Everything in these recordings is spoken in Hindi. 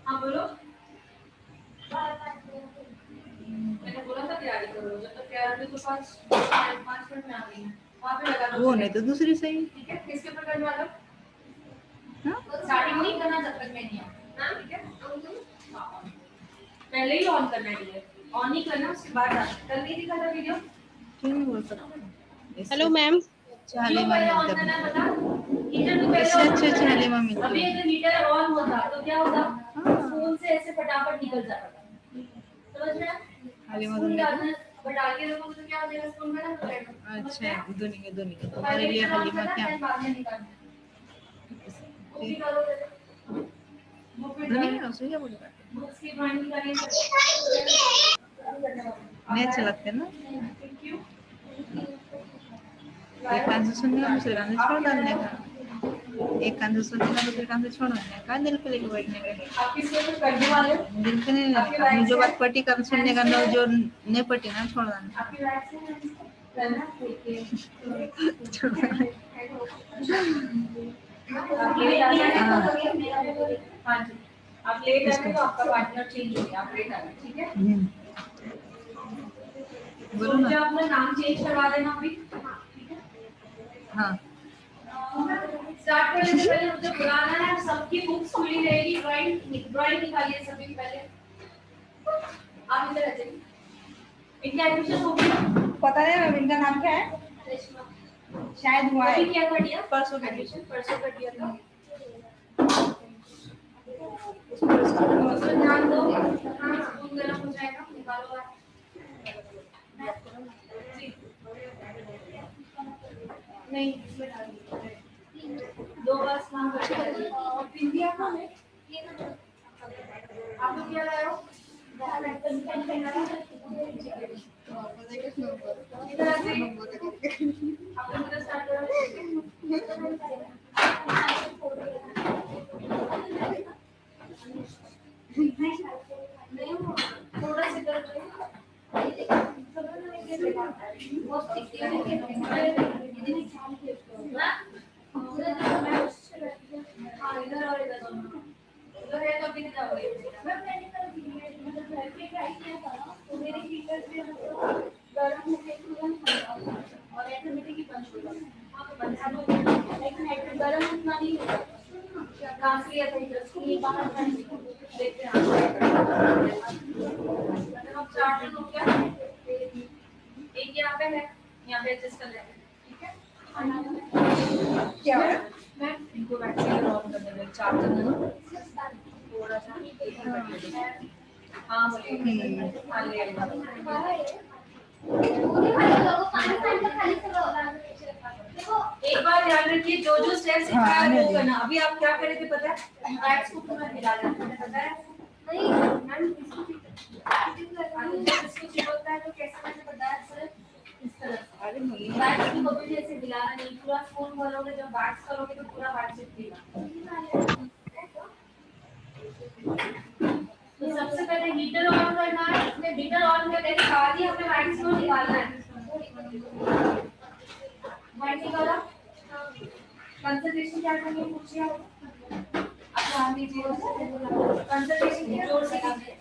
हाँ बोलो। मैंने बोला था तैयारी करो, जब तक तैयार हो तो 5 मिनट में आ गई। वहाँ पे लगा दो। वो नहीं तो दूसरी सही। ठीक है, किसके ऊपर करने वाला? हाँ स्टार्टिंग नहीं करना जब तक मैं नहीं आऊँ। ठीक है, हाँ पहले ही ऑन करना है ये, ऑन नहीं करना उसके बाद आना। कल नहीं दिखा था वीडियो? क्यों नहीं बोल सकते? Hello ma'am. अच्छा हलीमा मिलता है। हीटर तो पहले इससे ऑन अच्छे करना है। हलीमा मिलता अभी है। अगर हीटर ऑन होता तो क्या होता? हाँ स्पून से ऐसे फटाफट निकल जाता था, समझ में आया? हलीमा स्पून दुनिया डालना बट आगे रखोगे तो क्या हो जाएगा? स्पून में ना हो जाएगा। अच्छा दुनिया दुनिया तो हमारे पहले लिए हीटर ऑन हलीमा करना क्या? है, बाद में निकालना है। वो भी करो पहले। वो फिर दुनिया उसे क्या बोलेगा? बुक्स की ड्राइंग करेंगे। नहीं अच्छे लगते ना। क्यों? एक कान से सुनने का दूसरे कान से छोड़ डालने का, एक कान से सुनने का दूसरे कान से छोड़ने का, दिल पे लेके बैठने का। आप किसके ऊपर करने वाले हो? दिल पे नहीं लेने का, अपनी जो बात पटी कर सुनने का ना, जो नहीं पटी ना छोड़ डालने आपकी बैग से करना देखिए। आप लेट आ जाए तो हाँ जी, आप लेट आ गए तो आपका पार्टनर चेंज हो गया, आप लेट आ गए, ठीक है? बोलो तो मुझे ना। अपना नाम चेंज करवा देना अभी। हाँ स्टार्ट करने से पहले मुझे बुलाना है, सबकी बुक्स खुली रहेगी, ड्राइंग निकालिए सभी पहले। आप इधर आ जाइए। इनका एडमिशन हो गया? पता नहीं मैम इनका नाम क्या है, शायद हुआ है। अभी क्या कर दिया? परसों एडमिशन परसों कर दिया था। परसों ध्यान दो, स्पून गर्म हो जाएगा, निकालो आप। जी नहीं, इसमें डालिए। 2 बार स्नान करके और पिंडिया कौन है? आप लोग क्या लाए हो? इधर आ जाइए। आप लोग इधर स्टार्ट करो। थोड़ा सा इधर हाँ इधर और इधर दोनों उधर है तो अभी नहीं जाओगे। तो मेरी फीचर्स भी गरम हो गई तुरंत और ऑटोमेटिक ही बंद होगा। हाँ तो बंद हो लेकिन गरम उतना नहीं होगा। कांच लिया था इधर से बाहर देखते हैं मतलब अब 4 दिन हो गया। एक यहाँ पे है, यहाँ पे एडजस्ट कर लेंगे, ठीक है? क्या मैं इनको वैक्सीन ऑन कर देंगे 4 दिन में थोड़ा सा। हाँ बोलिए। हाँ ले एक बार ध्यान रखिए, जो जो स्टेप सिखाया है वो करना। अभी आप क्या करे थे पता है? बैट्स को पूरा हिला देना है, पता है? नहीं मैम इसको चिपकता है तो कैसे मैंने बताया सर? इस तरह अरे नहीं बैट्स को कभी ऐसे हिलाना नहीं, पूरा स्पून भरोगे, जब बैट्स करोगे तो पूरा बैट चिपकेगा। तो सबसे पहले हीटर ऑन करना है, इसमें हीटर ऑन करने के बाद ही हमें बैट्स को निकालना है। बैट निकाला, कंसंट्रेशन क्या करनी है पूछिए आप। अब ध्यान दीजिए, कंसंट्रेशन की जोर से कीजिए।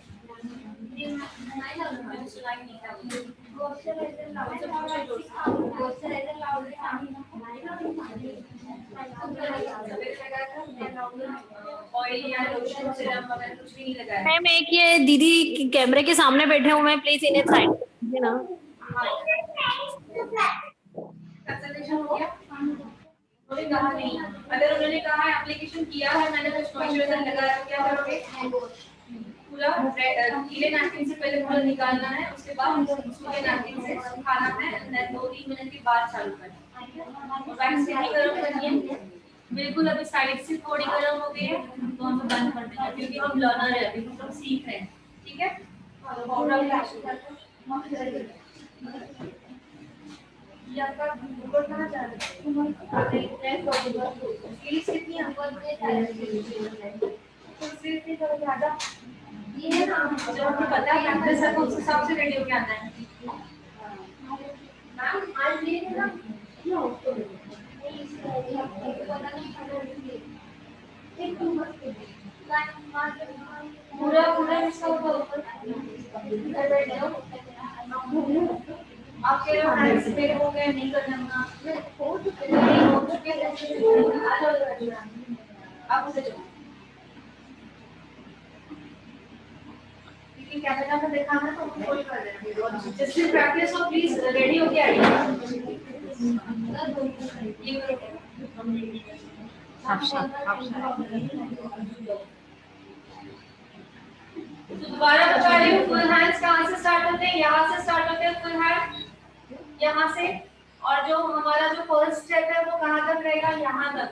ऑयल या लोशन सीरम वगैरह कुछ भी नहीं लगाया। मैम एक ये दीदी कैमरे के सामने बैठे हुए हैं, प्लीज इन्हें साइड कर दीजिए ना। कंसल्टेशन हो गया? उन्होंने कहा नहीं, अगर उन्होंने कहा एप्लीकेशन किया है, मैंने कुछ मॉइस्चराइजर लगाया तो क्या करोगे? पूरा गीले नैपकिन से पहले पूरा निकालना है, उसके बाद सूखे नैपकिन से सुखाना है, देन 2-3 मिनट के बाद चालू करना है। वैक्स कितनी गर्म करनी है? बिल्कुल अभी साइड से थोड़ी गर्म हो गई है तो हम बंद कर देंगे, क्योंकि हम लर्नर है, अभी हम सीख रहे हैं, ठीक है? ये आपका ऊपर कहाँ जा रहा है? फीस कितनी है? तो सिर्फ ही तो ज़्यादा ये है ना, जब हमें पता है कैंपस है तो उस हिसाब से रेडी होके आना है। मैम आज ये है ना क्यों उसको नहीं पता नहीं एक तो मत इधर बैठ जाओ। आपके हैंड्स पे हो गए, नहीं करना हो चुके आप उसे जाओ। लेकिन कैमरा में देखा है तो कोई कर देना। जस्ट प्रैक्टिस हो प्लीज, रेडी हो के आइए। ये करो। दोबारा बता रही हूँ, फुल हैंड्स कहाँ से स्टार्ट होते हैं? यहाँ से स्टार्ट होते हैं फुल हैंड, यहाँ से। और जो हमारा जो फर्स्ट स्टेप है वो कहाँ तक रहेगा? यहाँ तक।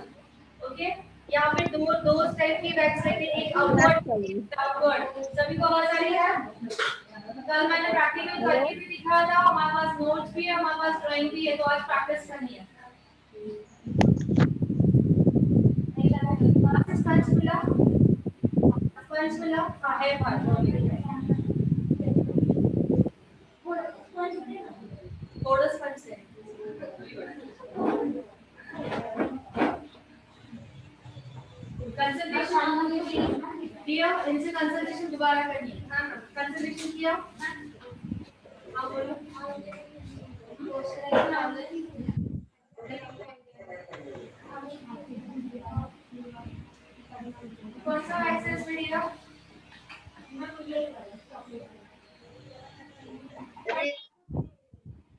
ओके, यहाँ पे दो स्टेप की बैक साइड में, एक अपवर्ड एक डाउनवर्ड। सभी को आवाज आ रही है? कल मैंने प्रैक्टिकल करके भी दिखाया था, हमारे पास नोट्स भी है, हमारे पास ड्राइंग भी है, तो आज प्रैक्टिस करनी है। नहीं लगा स्पंज मिला? स्पंज मिला? हाँ है थोड़ा स्पंज से कंसंट्रेशन दिया, इनसे कंसंट्रेशन दोबारा करनी है। हाँ कंसंट्रेशन किया। हाँ बोलो। कौन सा एक्सरसाइज में दिया?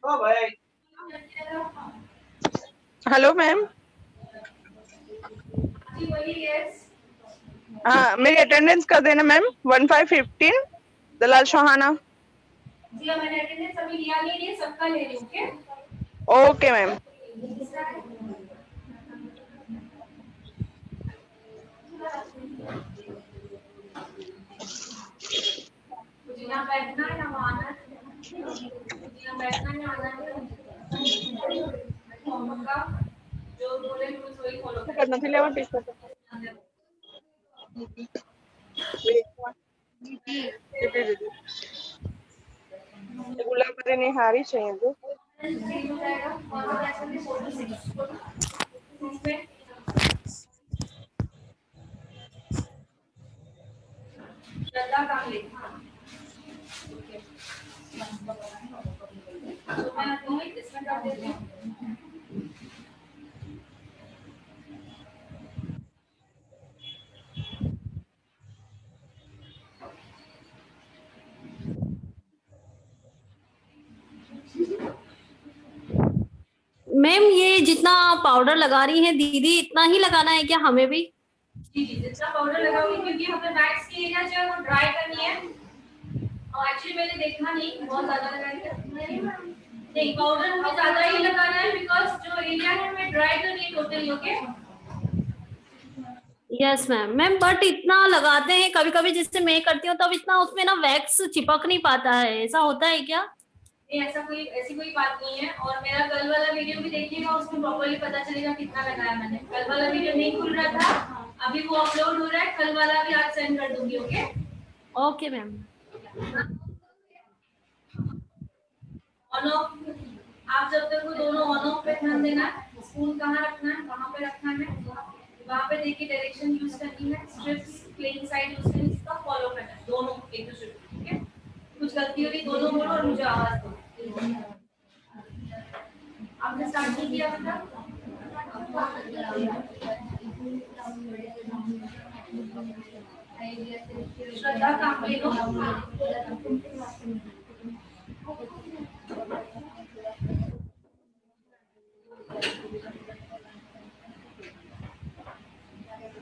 ओ भाई, हेलो मैम। जी बोलिए। यस हाँ, मेरी अटेंडेंस कर देना मैम। 1515 दलाल शोहाना। जी मैंने अटेंडेंस अभी लिया नहीं है, सबका ले रही हूँ। Okay ma'am. यहाँ बैठना है ना आना है, यहाँ बैठना है आना है। जो बोले कुछ वही फॉलो करना थी लेवन टीचर गुलाब करे नहीं हारी चाहिए तो श्रद्धा कांगले। तो मैं तुम्हें इसमें कर देती हूँ। मैम ये जितना पाउडर लगा रही है दीदी, इतना ही लगाना है क्या हमें भी? जी जी, जितना पाउडर लगाओगे, क्योंकि हमें मैक्स की एरिया जो है वो ड्राई करनी है। और एक्चुअली मैंने देखा नहीं, बहुत ज्यादा लगाएंगे नहीं, पाउडर हमें ज्यादा ही लगाना है, बिकॉज जो एरिया है हमें ड्राई करनी है totally. Okay yes ma'am. Ma'am but इतना लगाते हैं कभी कभी, जिससे मैं करती हूँ तब इतना उसमें ना वैक्स चिपक नहीं पाता है, ऐसा होता है क्या? नहीं, ऐसी कोई बात नहीं है। और मेरा कल वाला वीडियो भी देखिएगा, उसमें प्रॉपर्ली पता चलेगा कितना लगाया मैंने। कल वाला वीडियो नहीं खुल रहा था, अभी वो अपलोड हो रहा है, कल वाला भी आज सेंड कर दूंगी। Okay okay ma'am. On off, आप जब तक वो दोनों ऑन ऑफ पे ध्यान देना है। स्पून कहाँ रखना है, कहाँ पे रखना है, वहाँ पे देखिए डायरेक्शन यूज करनी है। स्ट्रिप्स प्लेन साइड यूज करनी है, इसका फॉलो करना है दोनों एक दूसरे को। ठीक है, कुछ गलती होगी दोनों बोलो और मुझे आवाज दो। आपने स्टार्ट नहीं किया मतलब? श्रद्धा कांगले लो।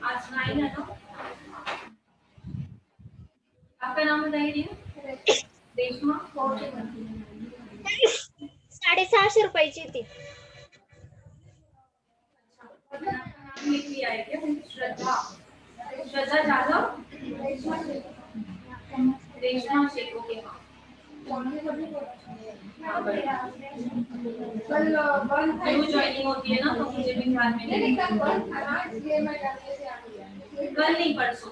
आज 9 है ना? आपका नाम बताइए। रेशमा। 650 रुपयाची ती। Shraddha, Shraddha Jadhav, Reshma Shaikh. Okay new joining होती है ना, तो मुझे भी ध्यान में नहीं। कल नहीं परसों,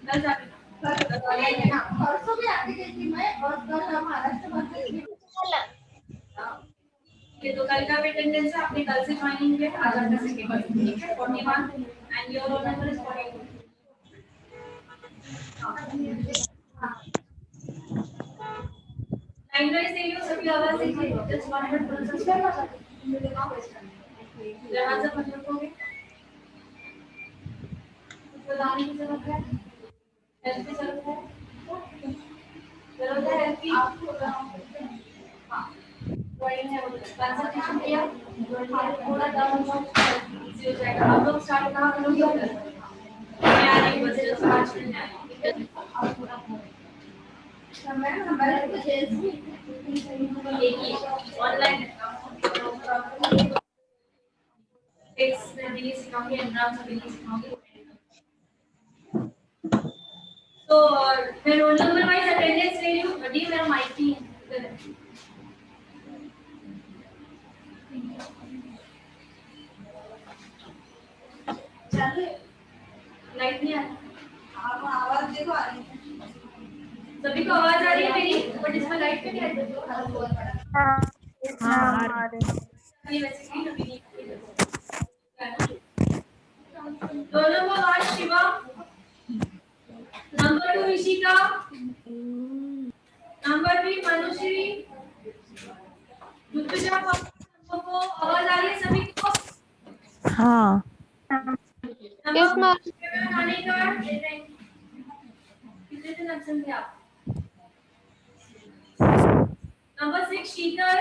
कल जाके परसों भी आती थी मैं, और कल महाराष्ट्र ये तो कल का अटेंडेंस है, आपने कल से ज्वाइनिंग किया, आज आपका सेकंड डे। ठीक है, 41 and your roll number is 42। रही हूँ, सभी आवाज दीजिए। Just 1 minute process करना चाहते हैं। जहाँ से मतलब होंगे बताने की जरूरत है, हेल्प की जरूरत है, हेल्प की हाँ ड्राइंग है, कंसंट्रेशन किया, थोड़ा डाउन इजी हो जाएगा। हम लोग स्टार्ट कहाँ करोगे? मैं आ रही हूँ बस, जस्ट 5 मिनट में आ रही हूँ। एक ही ऑनलाइन टेक्स्ट में भी सिखाऊंगी, एग्जाम में भी सिखाऊंगी। तो मैं रोल नंबर वाइज अटेंडेंस ले रही हूँ। बड़ी मेरा माइक ही है। लाइट नहीं आ रही, आवाज देखो आ रही है, सभी को आवाज आ रही है मेरी, बट इसमें लाइट नहीं आ रही। हाँ आ रही। ये वैसे भी कभी नहीं roll number 1 Shiva, number 2 Rishika, number 3 Manushree, Rituja को आवाज आ रही है सभी को? हाँ Yes, ma'am. खाने का कितने दिन अब्सेंट थे आप? Number 6 Sheetal,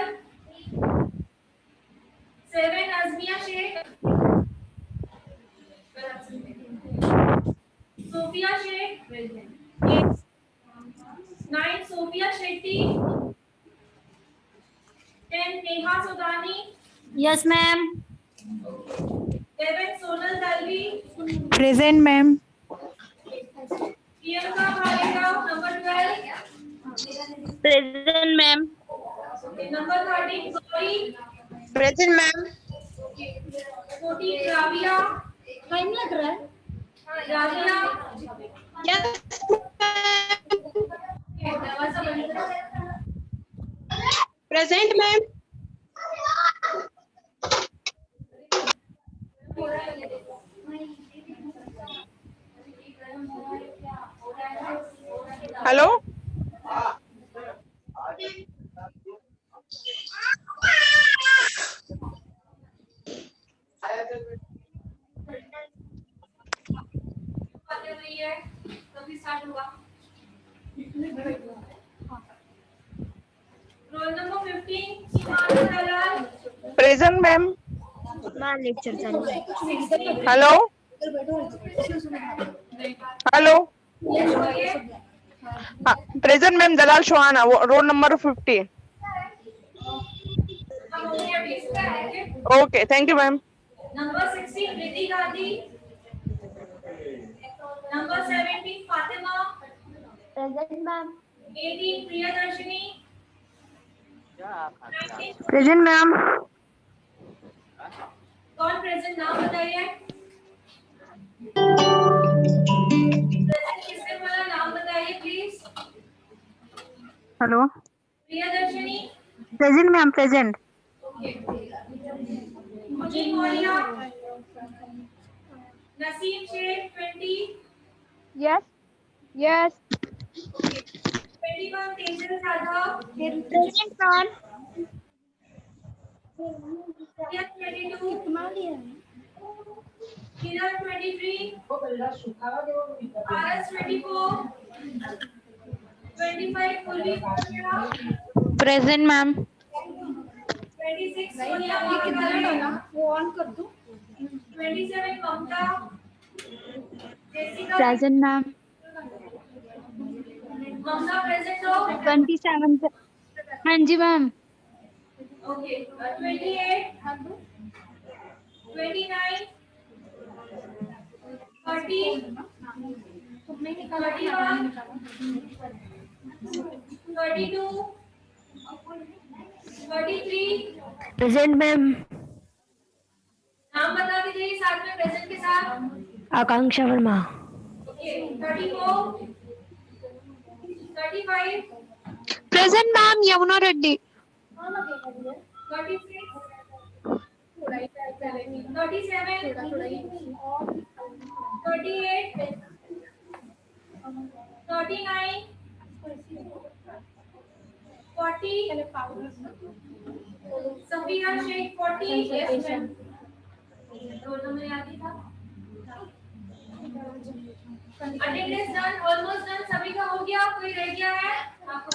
7 Azmiya Shaikh, Sofia Shaikh, 9 Sofia Shetty, 10 Neha Sudani, yes ma'am. 11 Sonal Dalvi, present ma'am. Priyanka Bhalerao, number 12, Present, ma'am. Number 13 Gauri, Present, ma'am. 14 Rabiya, time लग रहा है। राबिया, Yes, दरवाजा बंद करो। present, ma'am. Hello. बातें हुई है, तभी स्टार्ट हुआ। रोल नंबर 15 सुहाना दलाल, Present, ma'am. Ma'am, lecture चालू है. Hello. Hello. Present, ma'am. Dalal Shohana. Roll number 50. हम हो गया 20 का है क्या? Okay. Thank you, ma'am. Number 16 Preeti Gandhi, number 17 Fatima, Present, ma'am. 18 Priyadarshini, 19 Present, ma'am. कौन प्रेजेंट नाम बताइए? प्रेजेंट किसने बोला नाम बताइए please? Hello. Priyadarshini, Present, ma'am. Present. Okay, मुझे Mauliya, Naseem Shaikh 20, Yes. Yes. 21 Tejal Yadav, Present, ma'am. 22 Kiran 23, RS 24, 25 पूर्वी कोलिया, Present, ma'am. 26 सोनिया महाकाली, वो ऑन कर दो, 27 ममता, जेसिका Present, ma'am. ममता प्रेजेंट हो? 27. हाँ जी, ma'am. Okay, 28, 29, 30, 31, 32, 33, present ma'am. नाम बता दीजिए साथ में प्रेजेंट के साथ। Akanksha Verma. Okay, 34, 35, Present, ma'am. Yamuna Reddy. 36, 37, 38, 39, 40 Safiya Shaikh 40 yes ma'am roll number याद ही था अटेंडेंस डन ऑलमोस्ट डन सभी का हो गया कोई रह गया है आपको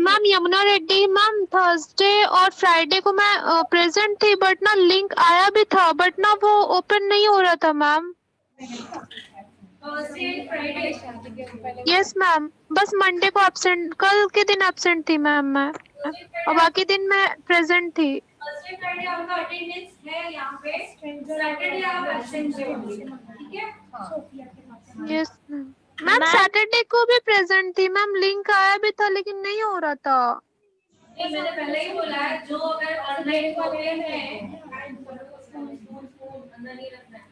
ma'am Yamuna Reddy ma'am Thursday और फ्राइडे को मैं प्रेजेंट थी बट ना लिंक आया भी था बट ना वो ओपन नहीं हो रहा था ma'am. Thursday Friday yes ma'am बस मंडे को एब्सेंट कल के दिन एब्सेंट थी मैम मैं और बाकी दिन मैं प्रेजेंट थी। थर्सडे फ्राइडे आपका अटेंडेंस है यहाँ पे सैटरडे आप एब्सेंट हो ठीक है यस मैम सैटरडे को भी प्रेजेंट थी मैम लिंक आया भी था लेकिन नहीं हो रहा था। नहीं मैंने पहले ही बोला है जो अगर ऑनलाइन होते हैं अंदर नहीं रखना है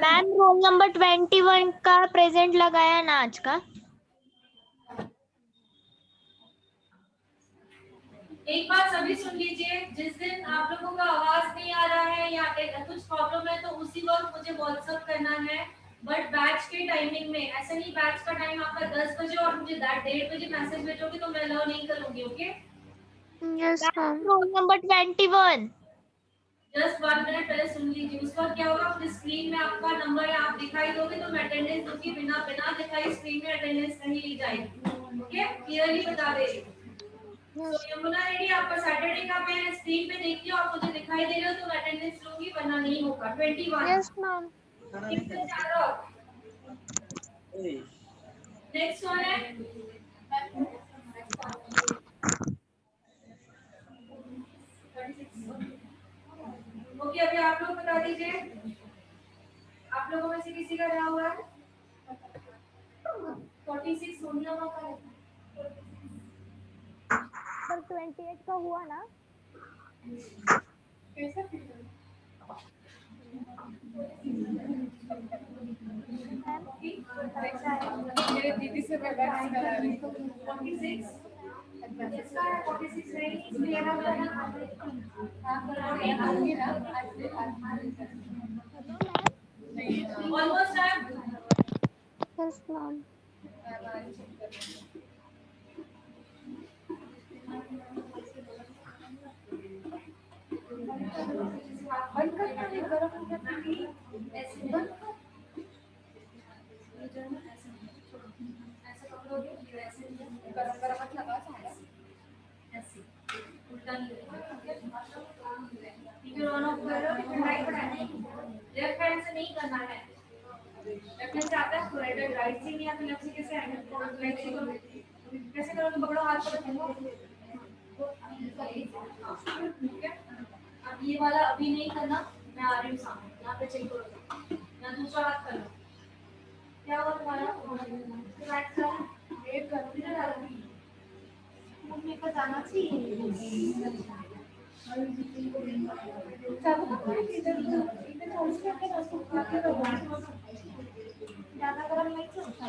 मैम रोल नंबर 21 का प्रेजेंट लगाया ना आज का। एक बात सभी सुन लीजिए जिस दिन आप लोगों का आवाज नहीं आ रहा है या कुछ प्रॉब्लम है तो उसी वक्त मुझे व्हाट्सएप करना है बट बैच के टाइमिंग में ऐसा नहीं बैच का टाइम आपका 10 बजे और मुझे 1:30 बजे मैसेज भेजोगे तो मैं अलाउ नहीं करूंगी okay yes ma'am roll number 21 just 1 minute पहले सुन लीजिए उसके बाद क्या होगा अपनी स्क्रीन में आपका नंबर या आप दिखाई दोगे तो मैं अटेंडेंस दूंगी बिना दिखाई स्क्रीन में अटेंडेंस नहीं ली जाएगी ओके क्लियरली बता दे रही हूं तो यमुना रेड्डी आपका सैटरडे का मैं स्क्रीन पे देखती हूं आप मुझे दिखाई दे रहे हो तो मैं अटेंडेंस लूंगी वरना नहीं होगा 21 यस मैम नेक्स्ट वन है ओके अभी आप लोग बता दीजिए आप लोगों में से किसी का रहा हुआ है 46 सोनिया का है पर 28 का हुआ ना। कैसा मेरे दीदी से मैं बैठ करा रही हूं 46 इसका 46 नहीं इसमें ये वाला ऑलमोस्ट टाइम यस मैम बंद करना है गरम हो गया ऐसे बंद ऐसे पकड़ोगे ऐसे गरम गरम मत लगा चाहिए ऐसे उल्टा नहीं ठीक है ऑन ऑफ करो राइट लेफ्ट हैंड से नहीं करना है लेफ्ट हैंड से आता है तो राइट से नहीं आता लेफ्ट से कैसे आएगा राइट से करो कैसे करोगे पकड़ो हाथ को रखो ठीक है अब ये वाला अभी नहीं करना मैं आ रही हूँ सामने यहाँ पे चेक करो यहाँ दूसरा हाथ कर लो क्या हुआ तुम्हारा राइट करो वेट करो फिर डालोगी मम्मी को जाना चाहिए ज्यादा गरम नहीं चलता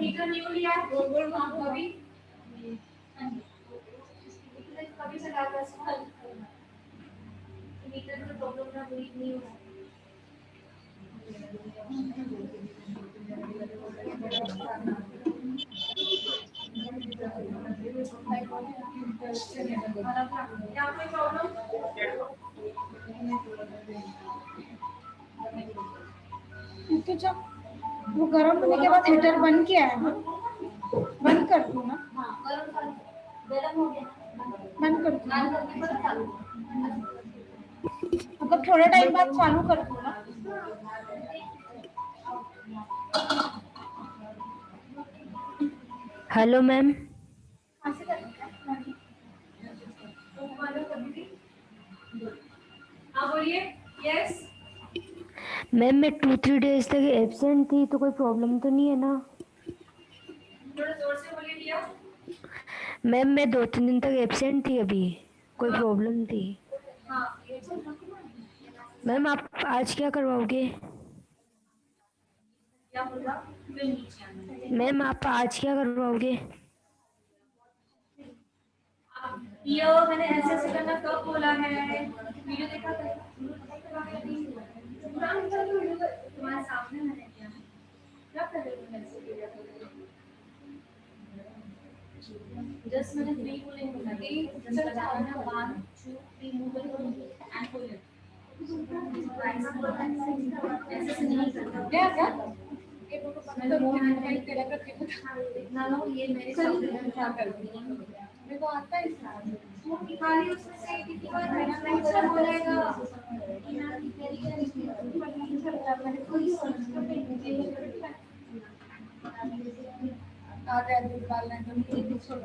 हीटर नहीं लिया गोल गोल कभी कभी से लगा हीटर में प्रॉब्लम ना हुई नहीं हो क्या कोई प्रॉब्लम तो जब वो गर्म होने के बाद हीटर बंद किया है बंद कर दूँ ना गरम हो गया बंद कर दूँ लाल करके पता चालू मतलब थोड़े टाइम बाद चालू कर दूँ ना हेलो मैम हाँ बोलिए यस मैम मैं 2-3 डेज तक एब्सेंट थी तो कोई प्रॉब्लम तो नहीं है ना। थोड़ा जोर से बोलिए भैया मैम मैं 2-3 दिन तक एब्सेंट थी अभी कोई प्रॉब्लम थी। हाँ मैम आप आज क्या करवाओगे? क्या होगा, फिर नीचे आना। मैम आप आज क्या करवाओगे? ये मैंने ऐसे ऐसे करना कब बोला है? वीडियो देखा था तुम्हारे सामने मैंने किया है। क्या कर रहे हो ऐसे वीडियो? जस्ट मैंने 3 बोले हैं, जस्ट बताना 1 2 3 मूव एंड पुल इट। ऐसे नहीं करना क्या क्या मैंने वो हैंड तेरा करके बता लो। ये मेरे सामने क्या कर रही है, मेरे को आता है वो खाली उसमें से कितनी बार मैंने बोलेगा कि ना कि तेरी मैंने कोई आ गया दूध डालना तो मुझे भी छोड़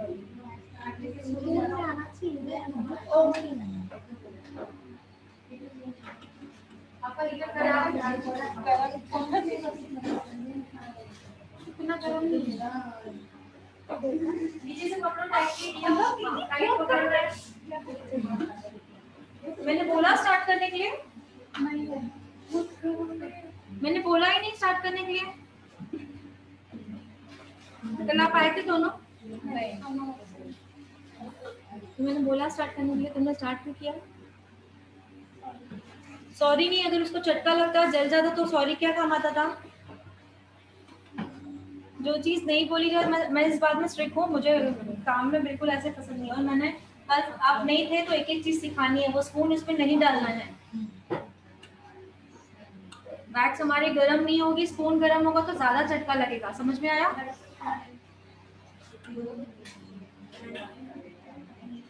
आना चाहिए। आपका ये करा कितना गरम नहीं है नीचे से पकड़ो टाइट पकड़ रहे हैं। मैंने बोला स्टार्ट करने के लिए, मैंने बोला ही नहीं स्टार्ट करने के लिए। कल आप आए थे दोनों? नहीं, तो मैंने बोला स्टार्ट करने के लिए, तुमने स्टार्ट क्यों किया? सॉरी नहीं, अगर उसको चटका लगता जल जाता तो सॉरी क्या काम आता था? जो चीज नहीं बोली जाए, मैं इस बात में स्ट्रिक्ट हूँ, मुझे काम में बिल्कुल ऐसे पसंद नहीं है। और मैंने कल आप नहीं थे तो एक एक चीज सिखानी है, वो स्पून इसमें नहीं डालना है। वैक्स हमारी गर्म नहीं होगी, स्पून गर्म होगा तो ज्यादा चटका लगेगा। समझ में आया?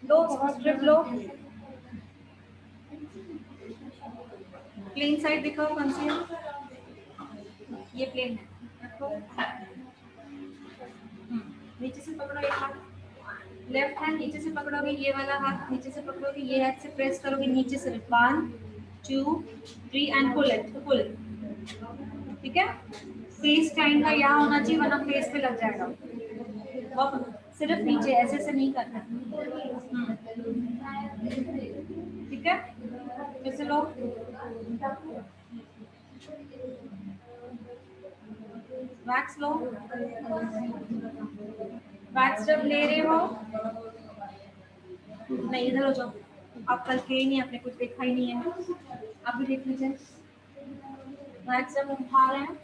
लो स्ट्रिप लो, प्लेन साइड दिखाओ कौन सी है। ये प्लेन है, नीचे से पकड़ो एक हाथ, लेफ्ट हैंड नीचे से पकड़ोगे, ये वाला हाथ नीचे से पकड़ोगे, ये हाथ से प्रेस करोगे नीचे से। 1 2 3 एंड पुल इट, पुल। ठीक है, फेस क्लाइंट का यहाँ होना चाहिए वरना फेस पे लग जाएगा। सिर्फ नीचे, ऐसे से नहीं करना। ठीक है, जैसे लोग वैक्स लो, वैक्स जब ले रहे हो नहीं, इधर हो जाओ, आप कल के ही नहीं, आपने कुछ देखा ही नहीं है, आप भी देख लीजिए। वैक्स जब उठा रहे हैं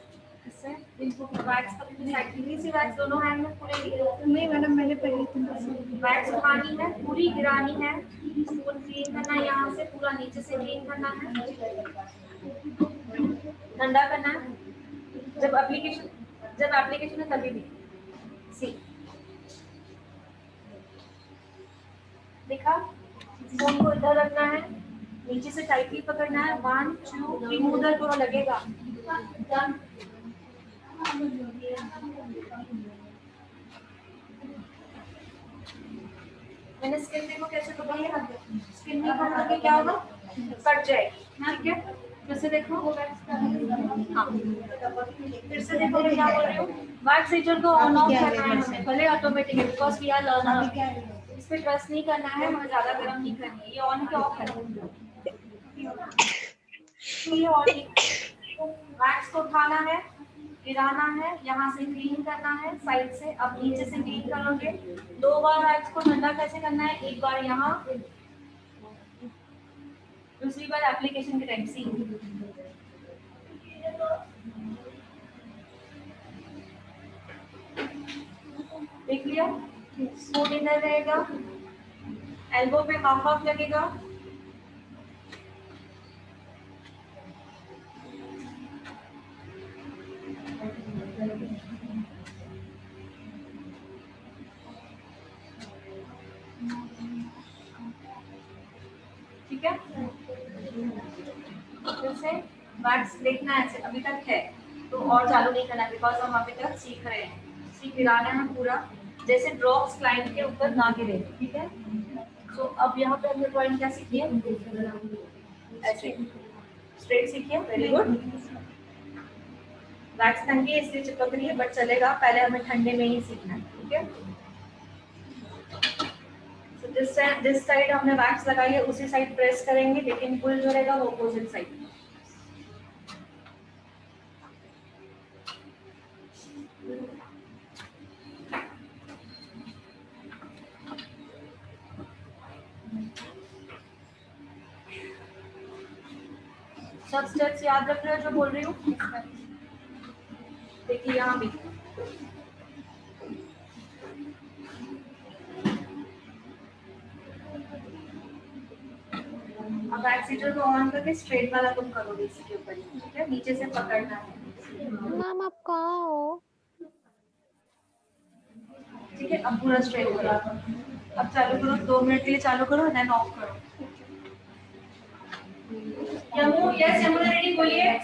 इससे, इनको वैक्स साइड से वैक्स दोनों हैंड में पूरे नहीं मैडम, मैंने पहले वैक्स उठानी है, पूरी गिरानी है, स्पून क्लीन करना है, यहाँ से पूरा नीचे से क्लीन करना है, ठंडा करना है। जब एप्लीकेशन है तभी भी सी देखा, फोन को इधर रखना है, नीचे से टाइटली पकड़ना है। 1 2 3 मुंह उधर पूरा लगेगा। मैंने स्किन देखो कैसे पकड़ी है, स्किन नहीं पकड़ोगे क्या होगा, कट जाएगी। ठीक है, फिर से देखो, हाँ फिर से देखो मैं क्या बोल रही हूँ। वैक्स हीटर को ऑन ऑफ करना है हमें, भले ऑटोमेटिक है, बिकॉज वी आर लर्नर। इस पे ट्रस्ट नहीं करना है, हमें ज्यादा गर्म नहीं करनी है। ये ऑन के ऑफ करना है। वैक्स को उठाना है, गिराना है, यहाँ से क्लीन करना है साइड से। अब नीचे से क्लीन करोगे। 2 बार वैक्स को ठंडा कैसे करना है, एक बार यहाँ, दूसरी बार एप्लीकेशन के टाइम। सी देख लिया, स्पून इधर रहेगा, एल्बो पे हाफ लगेगा। ठीक है, फिर से वैक्स देखना है ऐसे, अभी तक है तो और चालू नहीं करना, बिकॉज हम अभी तक सीख रहे हैं। सीख गिराना है पूरा, जैसे ड्रॉप्स क्लाइंट के ऊपर ना गिरे। ठीक है, तो अब यहाँ पे हमने ड्राइंग क्या सीखी है, ऐसे स्ट्रेट सीखिए। Very good. वैक्स ठंडी है इसलिए चिपक रही है, बट चलेगा, पहले हमें ठंडे में ही सीखना है। ठीक है, दिस साइड हमने वैक्स लगाई है, उसी साइड प्रेस करेंगे, लेकिन पुल जो रहेगा वो अपोजिट साइड। सब स्टेप्स याद रख रहे हो जो बोल रही हूँ? देखिए यहाँ भी अब वैक्स हीटर को ऑन करके स्ट्रेट वाला तुम करोगे इसी के ऊपर, ठीक है? नीचे से पकड़ना है, मैम आप कहाँ हो? ठीक है? अब पूरा स्ट्रेट करो। अब चालू करो, 2 मिनट के लिए चालू करो, देन ऑफ करो। यस यमुना रेडी, बोलिए।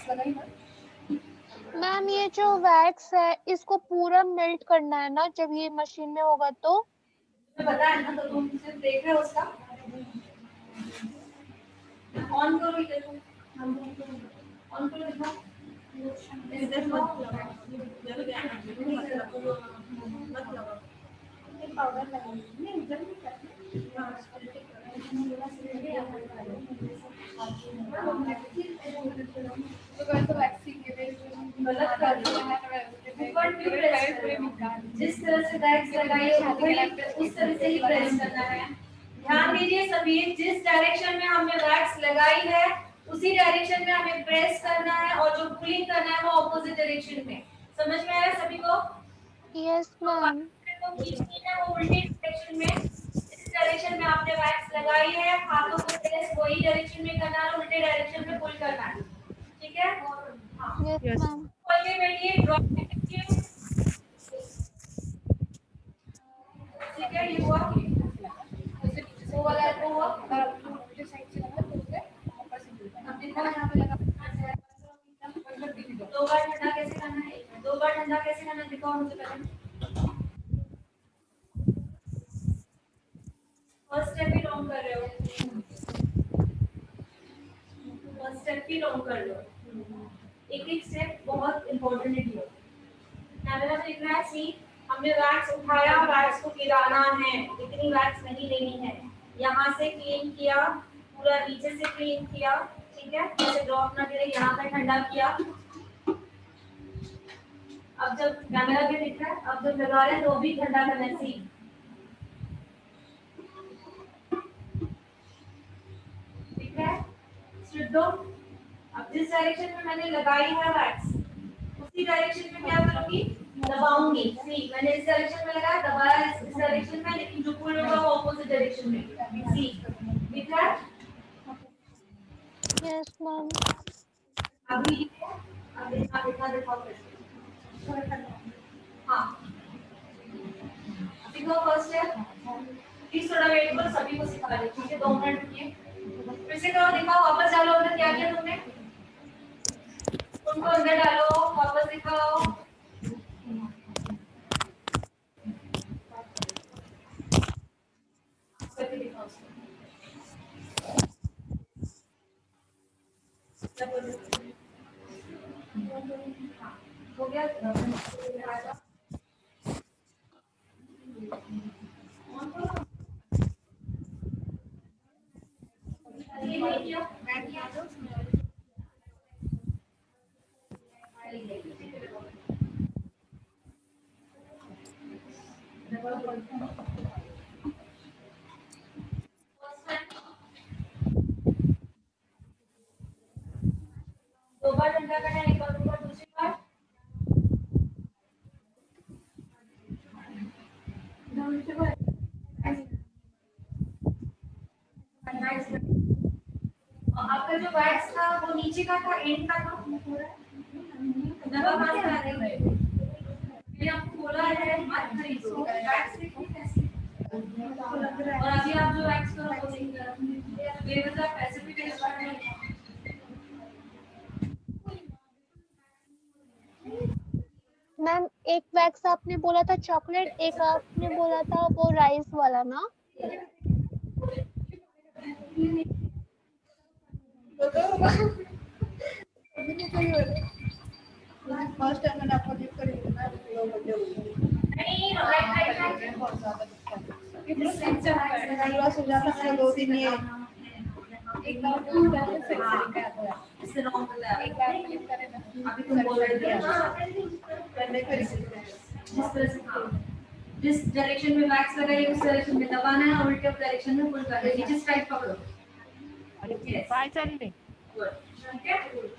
मैम ये जो वैक्स है इसको पूरा मेल्ट करना है ना जब ये मशीन में होगा तो? मुझे पता है ना, तो तुम सिर्फ देख रहे हो उसका। ऑन करो इधर, ऑन करो, दिखाओ इधर मत लगाओ। पाउडर लगाइए नहीं, इधर भी गलत कर जिस तरह से वैक्स लगाई है उस तरह से ही प्रेस करना है। ध्यान दीजिए सभी, जिस डायरेक्शन में हमने वैक्स लगाई है उसी डायरेक्शन में हमें प्रेस करना है, और जो पुलिंग करना है वो ऑपोजिट डायरेक्शन में। समझ में आया सभी को? Yes ma'am. वो उल्टी डायरेक्शन में, जिस डायरेक्शन में आपने वैक्स लगाई है हाथों को प्रेस वही डायरेक्शन में करना है, उल्टे डायरेक्शन में पुल करना है, ठीक है? हाँ यस मैम। पहले बैठिए, ड्रॉप कीजिए, ठीक है? ये हुआ, वो वाला तो हुआ, उल्टे साइड से लगा तो उसे ऊपर से मिलता है। अब देखो यहाँ पे लगा 2 बार ठंडा कैसे करना है, 2 बार ठंडा कैसे करना है दिखाओ मुझे पहले। फर्स्ट स्टेप ही लॉन्ग कर रहे हो, फर्स्ट स्टेप ही लॉन्ग कर लो, एक एक स्टेप बहुत इंपॉर्टेंट है। कैमरा देख रहा है, सी हमने वैक्स उठाया, वैक्स को गिराना है, इतनी वैक्स नहीं लेनी है। यहाँ से क्लीन किया, पूरा नीचे से क्लीन किया, ठीक है? जैसे ड्रॉप ना गिरे, यहाँ पे ठंडा किया। अब जब कैमरा भी दिख रहा है, अब जब लगा रहे हैं तो भी ठंडा करना है, सी ठीक है? स्ट्रिप दो। अब जिस डायरेक्शन में मैंने लगाई है वैक्स उसी डायरेक्शन में क्या करूंगी, दबाऊंगी। सी मैंने इस डायरेक्शन में लगाया, दबाया इस डायरेक्शन में, लेकिन जो पुल होगा वो ऑपोजिट डायरेक्शन में। सी दिख रहा है? Yes ma'am. अभी अब इतना दिखाओ कैसे। हाँ दिखाओ फर्स्ट है, प्लीज थोड़ा वेट करो, सभी को सिखा दे, ठीक है? 2 मिनट रुकिए, फिर से करो, दिखाओ, वापस डालो अंदर, क्या किया तुमने, उनको अंदर डालो, वापस दिखाओ। करके दिखाओ उसको। हो गया? ये नहीं किया, मैं किया तो दो बार ठंडा करना है, एक बार ऊपर, दूसरी बार आपका जो वैक्स था वो नीचे का था, एंड का था, दबा पास करा देंगे। मैंने आपको बोला है मत खरीदो वैक्स, देखो कैसे, और अभी आप जो वैक्स करो वो देखिए, बेवजह पैसे भी वेस्ट कर रहे हैं। मैम एक वैक्स आपने बोला था चॉकलेट, एक आपने बोला था वो राइस वाला ना? फर्स्ट टाइम मैंने आपको गिफ्ट करी थी ना, नहीं राइट बहुत ज्यादा पूरा सुझा था मैंने 2 दिन ये एक बार तो पहले फिर से आता है इससे रॉन्ग है, एक बार क्लिक करें ना, अभी तुम बोल रहे थे पहले फिर से जिस तरह से, हाँ जिस डायरेक्शन में वैक्स लगाइए उस डायरेक्शन में दबाना है, और उल्टे डायरेक्शन में पुल करना है, नीचे स्ट्राइक पकड़ो। बाय चल रही। गुड। ठीक है,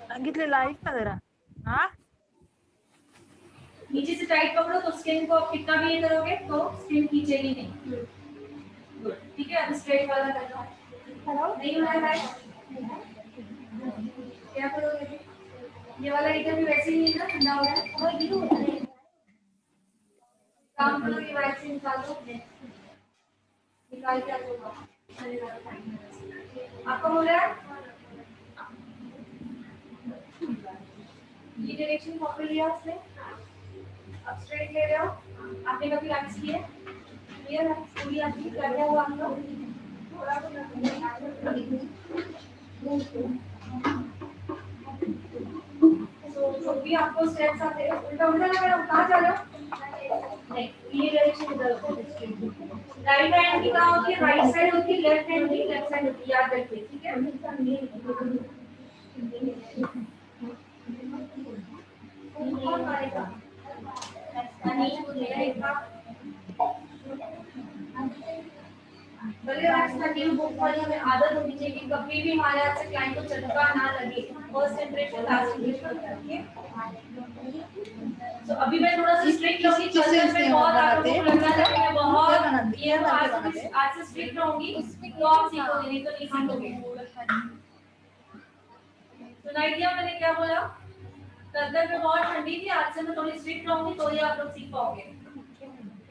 सांगितले लाईक ना जरा. हाँ नीचे से टाइट पकड़ो तो स्किन को आप कितना भी ये करोगे तो स्किन खींचेगी नहीं. Good. ठीक है, अब स्ट्रेट वाला करना है. नहीं हो रहा है, क्या करोगे? ये वाला एकदम भी वैसे ही है ना, ठंडा हो रहा है. काम करो, ये वैक्सीन निकाल दो, निकाल के आप होगा. आपका हो रहा है? ये डायरेक्शन कॉपी लिया आपने, अब स्ट्रेट ले रहे हो. आपने कभी वैक्स किया? क्लियर है, पूरी आपकी कर दिया हुआ आपका. तो भी आपको स्टेप्स आते हैं. उल्टा उल्टा लगा रहा हूं, कहाँ जा रहे हो? नहीं, ये डायरेक्शन इधर होता है. राइट हैंड की कहाँ होती है? राइट साइड होती है, लेफ्ट हैंड की लेफ्ट साइड होती है, याद रखिए. ठीक है, कौन मारेगा? भले आज तक ये बुक पढ़ी हमें आदत होनी चाहिए कि कभी भी हमारे हाथ से क्लाइंट को झटका ना लगे. फर्स्ट इंप्रेशन लास्ट इंप्रेशन होता है. तो अभी मैं थोड़ा सा स्ट्रिक्ट रहूंगी. चलने में बहुत आप लोगों को लगना था कि मैं बहुत ये आज से स्ट्रिक्ट रहूंगी तो आप सीखोगे, नहीं तो नहीं सीखोगे. सुनाई दिया मैंने क्या बोला? गर्दन में बहुत ठंडी थी, आज से मैं थोड़ी स्ट्रिक्ट रहूंगी तो ही आप लोग सीख पाओगे.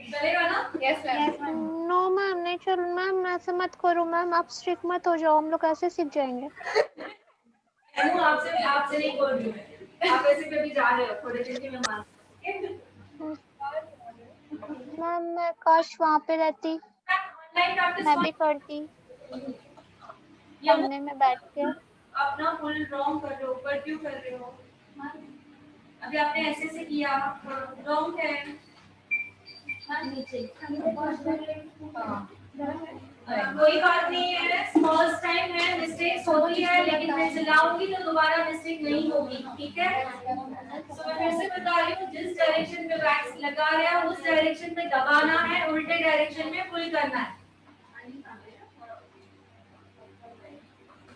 चलेगा ना? Yes ma'am. नो मैम नहीं चल मैम, ऐसे मत करो मैम, आप स्ट्रिक्ट मत हो जाओ, हम लोग ऐसे सीख जाएंगे. आपसे नहीं बोल रही मैं. आप ऐसे कभी जा रहे हो थोड़े दिन के मेहमान. मैम मैं काश वहाँ पे रहती, ऑनलाइन प्रैक्टिस मैं भी करती सामने में बैठ के. अपना फुल रॉन्ग कर रहे हो, ऊपर क्यों कर रहे हो? अभी आपने ऐसे से किया, रॉन्ग है. कोई बात नहीं है, फर्स्ट टाइम है, मिस्टेक्स होती है, लेकिन मैं चलाऊंगी तो दोबारा मिस्टेक नहीं होगी. ठीक है, तो मैं फिर से बता रही हूँ, जिस डायरेक्शन में वैक्स लगा रहे हैं उस डायरेक्शन में दबाना है, उल्टे डायरेक्शन में पुल करना है.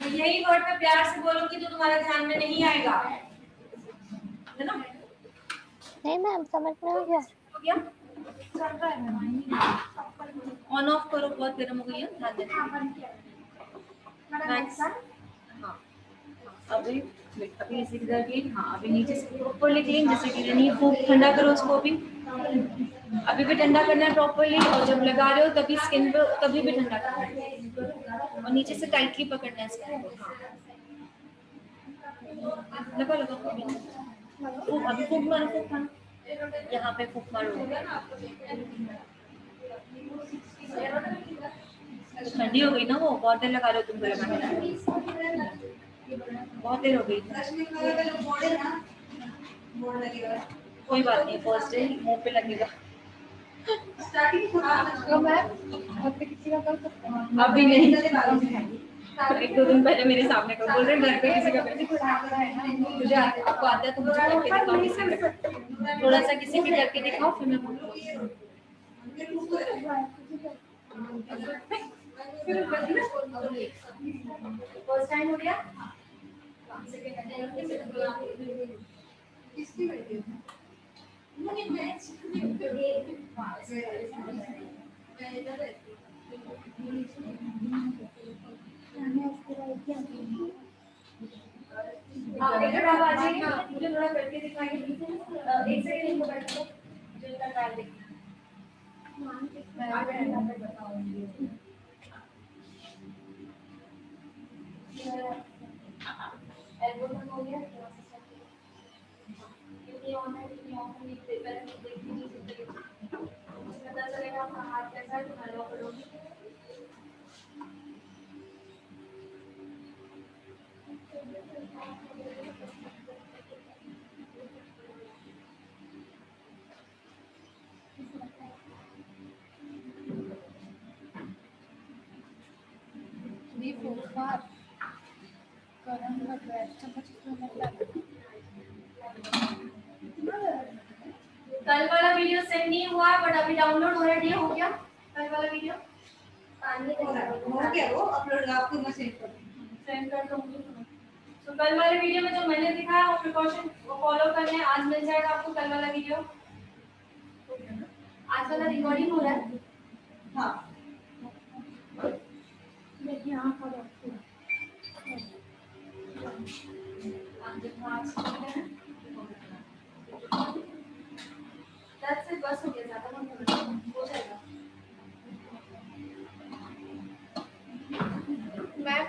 यही वर्ड में प्यार से बोलूंगी तो तुम्हारे ध्यान में नहीं आएगा, है ना? नहीं मैम समझ में आ गया. हो गया? ऑन ऑफ करो, बहुत गर्म हो गई है, ध्यान देना. मैक्स. हाँ, अभी इसी तरह क्लीन. हाँ, अभी नीचे से प्रॉपर्ली क्लीन, जैसे कि नहीं, खूब ठंडा करो उसको. अभी भी ठंडा करना है प्रॉपर्ली, और जब लगा रहे हो तभी स्किन पे तभी भी ठंडा करना है, और नीचे से टाइटली पकड़ना है स्किन को. लगा फूक. अभी फूक मारो, फूक मारो, यहाँ पे फूक मारो. ठंडी हो गई ना, वो बहुत देर लगा रहे हो तुम घर में, बहुत देर हो गई. कोई बात नहीं, फर्स्ट डे मुंह पे लगेगा. अभी नहीं, 1-2 दिन पहले मेरे सामने को बोल रहे घर पे किसी का मुझे आपको आता है तो मुझे करके दिखाओ. थोड़ा सा किसी के करके दिखाओ, फिर मैं बोलूँगी. फर्स्ट टाइम हो गया. इधर आप आ जाइए, मुझे थोड़ा करके दिखाइए. 1 सेकंड इनको बैठो, मुझे इनका ट्रायल देखना है. एल्बो तक हो गया. कितनी ऑन है, कितनी ऑफ है, ये पेपर में देख लीजिए. पता चलेगा आपका हाथ कैसा है, तुम्हारा करोगे. कल वाला वीडियो सेंड नहीं हुआ, बट अभी डाउनलोड हो रहा है. हो गया कल वाला वीडियो? हो गया, वो अपलोड आपको मैं सेंड कर दूंगी. तो कल वाले वीडियो में जो मैंने दिखाया वो प्रिकॉशन वो फॉलो करने आज मिल जाएगा आपको कल वाला वीडियो। आज वाला रिकॉर्डिंग हो रहा है। हाँ देखिए यहाँ पर आप जब मार्क्स दैट्स इट, बस हो गया, ज्यादा मत करो, हो जाएगा। मैम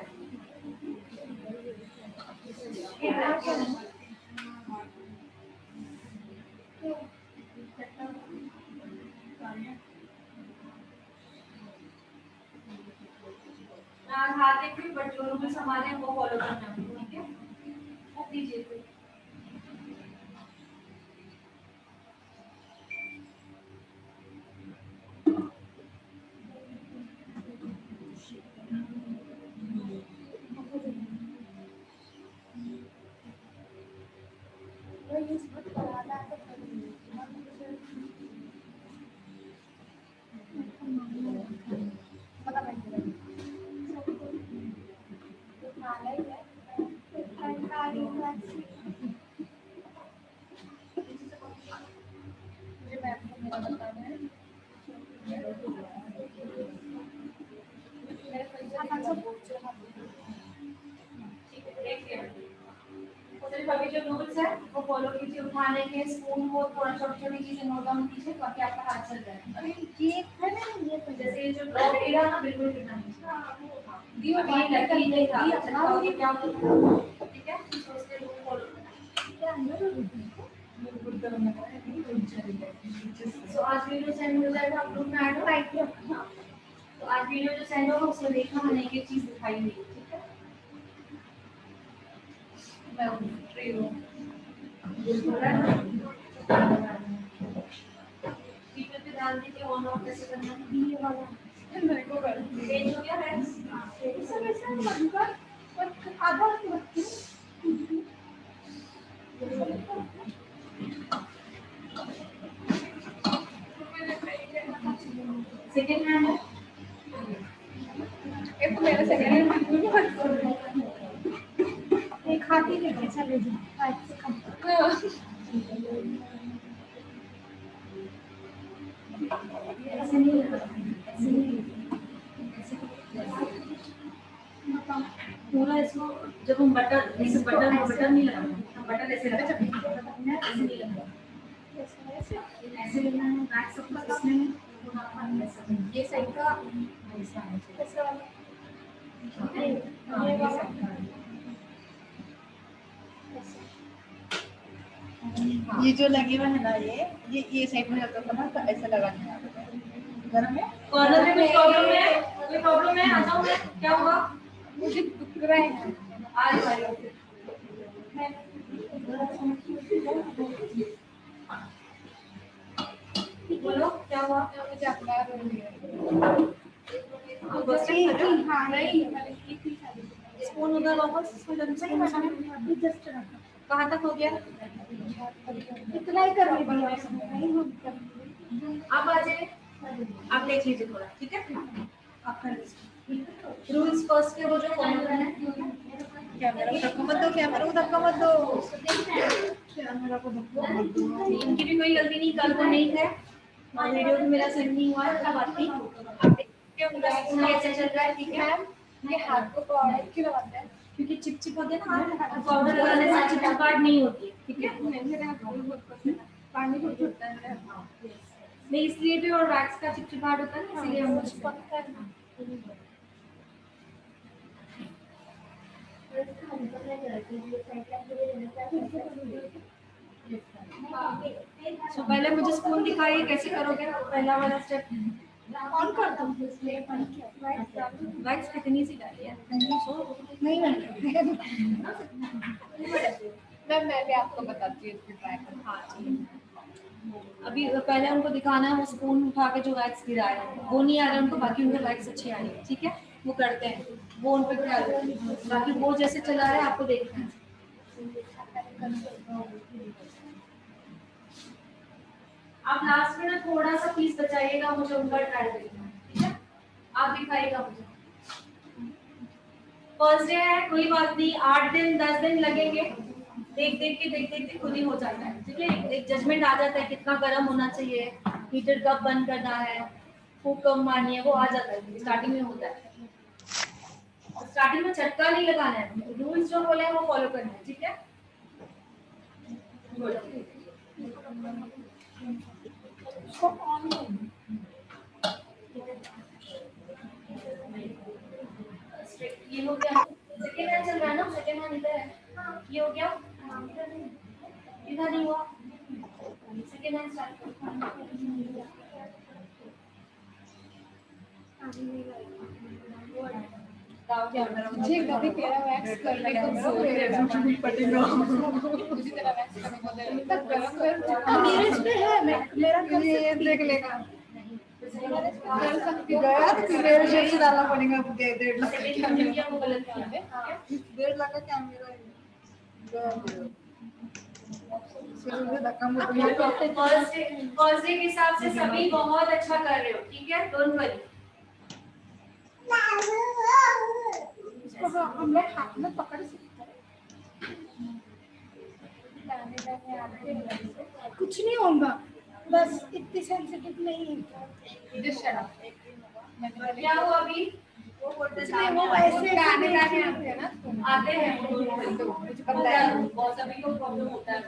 हाथ एक भी बट जो रूल्स हमारे हैं वो फॉलो करना है, ठीक है? अब दीजिए कोई। अभी जो रूल्स है वो फॉलो कीजिए, उठाने के स्पून को थोड़ा छोटी छोटी चीजें नोट डाउन कीजिए ताकि आपका हाथ चल जाए। अभी ये है ना, ये तो जैसे ये जो गिरा ना बिल्कुल गिरना नहीं, दियो ये लगी नहीं था, अच्छा ये क्या होता है, ठीक है? तो उसके रूल फॉलो करना। तो आज वीडियो सेंड हो जाएगा, आप लोग में ऐड हो। तो आज वीडियो जो सेंड होगा उसमें देखा मैंने एक चीज दिखाई हुई है, ठीक है? मैं फ्री हूँ। वीडियो पे ध्यान दीजिए, ऑन ऑफ कैसे करना है। ये वाला मेरे को कर चेंज हो गया है। सब ऐसा बनकर और आधा रखती हूँ। सेकंड हैंड है, एक तो मेरा सेकंड हैंड बिल्कुल भी हट एक हाथ ही लेके चले जाओ, हाथ से कम। ऐसे नहीं लगा, ऐसे नहीं पूरा इसको जब हम बटर ऐसे बटर नहीं लगा, बटर ऐसे लगा, ऐसे नहीं लगा, ऐसे लेना है। बैक सबका किसने है, ये साइड का ऐसा है, ये वाला ये जो लगे हुए है ना, ये साइड में लगता था ना, तो ऐसा लगाना है। गरम है, कॉर्नर में कोई प्रॉब्लम है, कोई प्रॉब्लम है? आ जाओ, क्या हुआ? मुझे दुख रहा है। आ जाओ। बोलो क्या हुआ? मुझे अपना हाँ नहीं, स्पून उधर वापस कहाँ तक हो गया? इतना ही करने दिया आप आ जाइए, आप देख लीजिए थोड़ा, ठीक है? आपका रूल्स फर्स्ट के वो जो फॉलो करना है। कैमरा को धक्का मत दो, कैमरा को धक्का मत दो। इनकी भी कोई गलती नहीं, कल को नहीं है और वीडियो भी मेरा सेंड नहीं हुआ है, क्या बात नहीं। आप देखिए उनका स्पून कैसे चल रहा है, ठीक है? ये हाथ को पाउडर क्यों लगाते हैं? क्योंकि चिपचिप होते हैं ना, पाउडर लगाने से चिपचिपाहट नहीं होती है, ठीक है? पानी को छूटता है नहीं इसलिए भी, और वैक्स का चिपचिपाहट होता है ना, इसलिए हम तो पहले मुझे स्पून दिखाइए कैसे करोगे, पहला वाला स्टेप ऑन कर दो। वैक्स कितनी सी डाली है? नहीं मैं भी आपको बताती हूँ ट्राई कर। हाँ ठीक है। अभी पहले उनको दिखाना है वो स्पून उठा के जो वैक्स गिरा है वो नहीं आ रहा है उनको, बाकी उनके वैक्स अच्छे आ रहे हैं, ठीक है? वो करते हैं, वो उन पे ख्याल रखें, बाकी वो जैसे चला रहा है आपको देखना है। आप लास्ट में ना थोड़ा सा पीस बचाइएगा, मुझे उनका ट्राई करिएगा, ठीक है? आप दिखाइएगा मुझे। फर्स्ट डे है, कोई बात नहीं, 8 दिन 10 दिन लगेंगे, देख देख के खुद ही हो जाता है, ठीक है। एक जजमेंट आ जाता है कितना गर्म होना चाहिए, हीटर कब बंद करना है, फूक कब मारनी है, वो आ जाता है, स्टार्टिंग में होता है। स्टार्टिंग में झटका नहीं लगाना है, रूल्स जो बोले हैं वो फॉलो करना है, ठीक है। ये हो गया, सेकेंड हैंड चल रहा है ना, सेकेंड हैंड इधर है, ये हो गया, इधर नहीं हुआ, सेकेंड हैंड स्टार्ट करो। मुझे कभी तेरा वैक्स करने को जोर पड़ेगा, मुझे तेरा वैक्स करने को इतना गरम गरम मेरे पे है, मैं मेरा ये देख लेगा गया तो मेरे जेब से डालना पड़ेगा 1.5 लाख क्या वो गलत किया है, 1.5 लाख का कैमरा है। फर्स्ट डे के हिसाब से सभी बहुत अच्छा कर रहे हो, ठीक है, डोंट वरी। हम लोग हाथ में पकड़ सकते हैं, कुछ नहीं होगा, बस इतनी सेंसिटिव नहीं है। क्या हुआ अभी? वो ऐसे आते हैं, मुझे पता है, बहुत सभी को प्रॉब्लम होता है।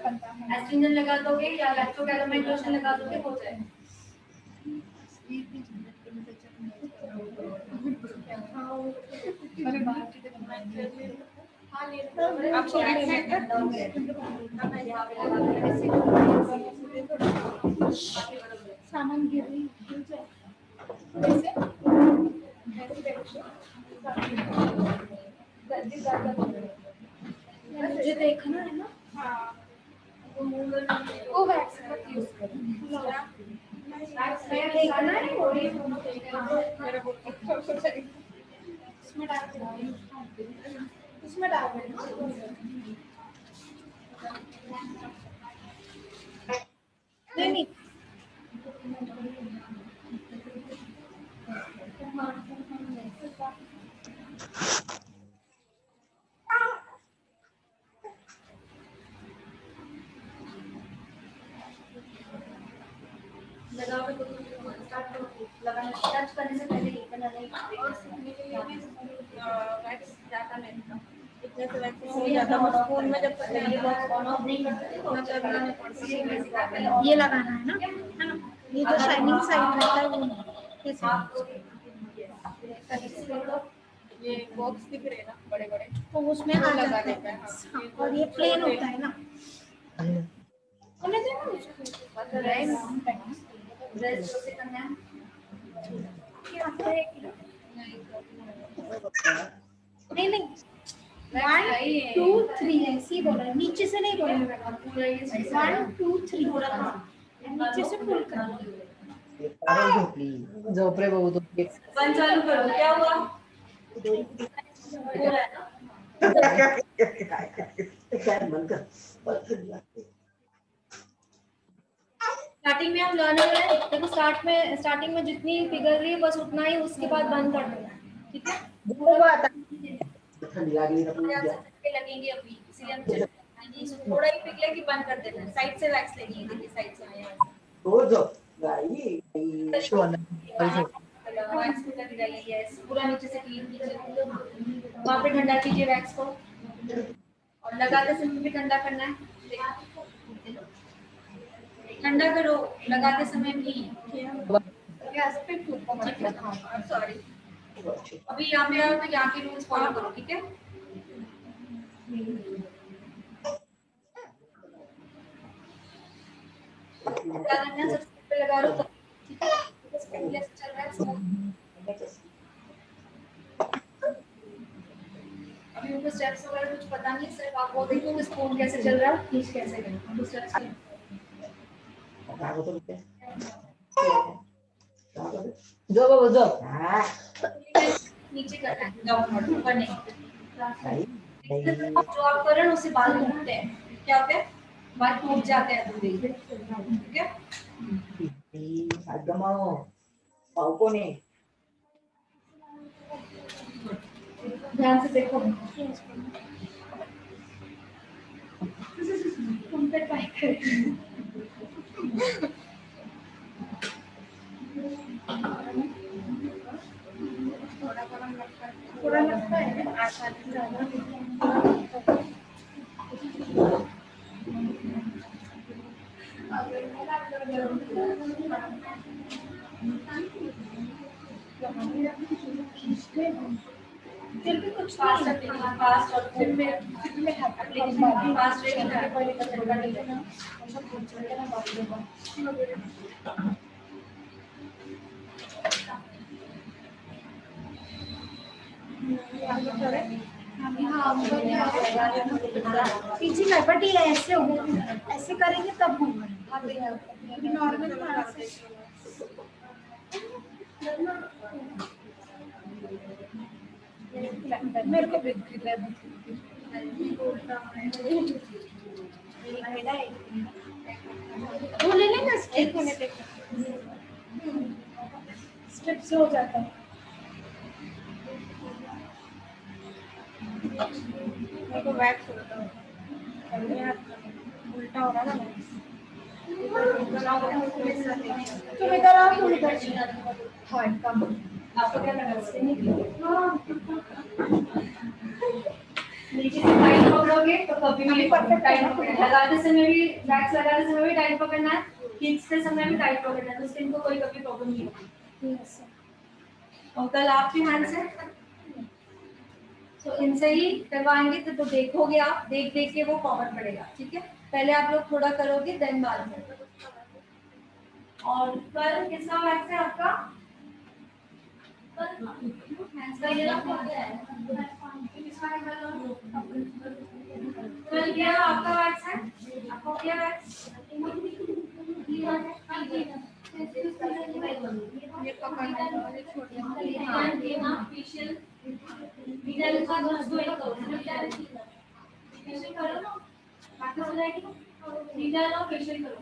एस्ट्रिंजन लगा दोगे या इलेक्ट्रोकैलोमाइड लोशन लगा दोगे, हो जाएगा। सामान गिर रही मुझे देखना है ना, वो वैक्स मत यूज करो, देखना है उसमें डाल देना। नहीं लगाना, टच करने से पहले इतना नहीं, वैक्स ज्यादा लेता इतने से वैक्स हो जाता है स्कूल में, जब तक ये बॉक्स ऑन ऑफ नहीं करते तो उतना लगाना पड़ता है। ये लगाना है ना, ये जो शाइनिंग साइड रहता है वो ये बॉक्स दिख रहे हैं ना बड़े बड़े, तो उसमें आ जाता है। हाँ, और ये प्लेन होता है ना, नहीं 1 2 3 ऐसे बोला, नीचे से नहीं बोला, 1 2 3 नीचे से पुल करना। झोप रे बहू तो बंद चालू करो, क्या हुआ? हो रहा है ना? स्टार्टिंग में हम लर्नर है, देखो स्टार्टिंग में जितनी पिघल रही है बस उतना ही, उसके बाद बंद कर देना, ठीक है। लगेंगे अभी, इसीलिए हम थोड़ा ही पिघलेगी, बंद कर देना, साइड से वैक्स लेनी है, देखिए साइड से आया वैक्स को कर रही है, पूरा नीचे से क्लीन कीजिए, वहाँ पे ठंडा कीजिए वैक्स को, और लगाते समय भी ठंडा करना है, ठंडा करो लगाते समय भी। सॉरी, अभी यहाँ पे आओ तो यहाँ के रूल्स फॉलो करो, ठीक है। क्या करना है, सबसे पहले लगा लो, ठीक है, पहले से चल रहा है। अभी उनको स्टेप्स वगैरह कुछ पता नहीं, सिर्फ आप वो देखो कि स्पून कैसे चल रहा है, खींच कैसे करना है, स्टेप्स जो बाबू जो नीचे करना है, डाउन ऊपर नहीं। जो आप कर रहे हैं उससे बाल टूटते हैं, क्या होता है, बाल टूट जाते हैं, ठीक है। ध्यान से देखो। तुम पे ट्राई करें। थोड़ा लगता है आसानी ज्यादा। फिर भी कुछ फास्ट नहीं एप्लीकेशन फास्ट और फिर मैं एप्लीकेशन फास्ट रहेगी तो कोई दिक्कत होगा नहीं है। पीछे में बट ये ऐसे होगा, ऐसे करेंगे तब होगा। नॉर्मल मेरे को भी वो ले लेना स्टेप से हो जाता है। मेरे को वैक्स होता है, उल्टा हो रहा ना। तुम इधर आओ, तुम इधर। हाँ कम आपको क्या करना है? नीचे से टाइट पकड़ोगे तो कभी भी परफेक्ट टाइट पकड़ना, लगाते समय भी वैक्स लगाते समय भी टाइट पकड़ना है, खींचते समय भी टाइट पकड़ना है, तो स्किन को कोई कभी प्रॉब्लम नहीं होगी। और कल आपके हैंड से तो इनसे ही करवाएंगे तो देखोगे आप, देख देख के वो कॉमन पड़ेगा। ठीक है, पहले आप लोग थोड़ा करोगे देन बाद में। और कल किसका वैक्स है आपका? कल क्या आपका वैक्स है? आपको क्या वैक्स? ये पकड़ना है, छोड़ना है। फेशियल फेशियल करो ना, बाकी हो जाएगी ना। टीटान और फेशियल करो।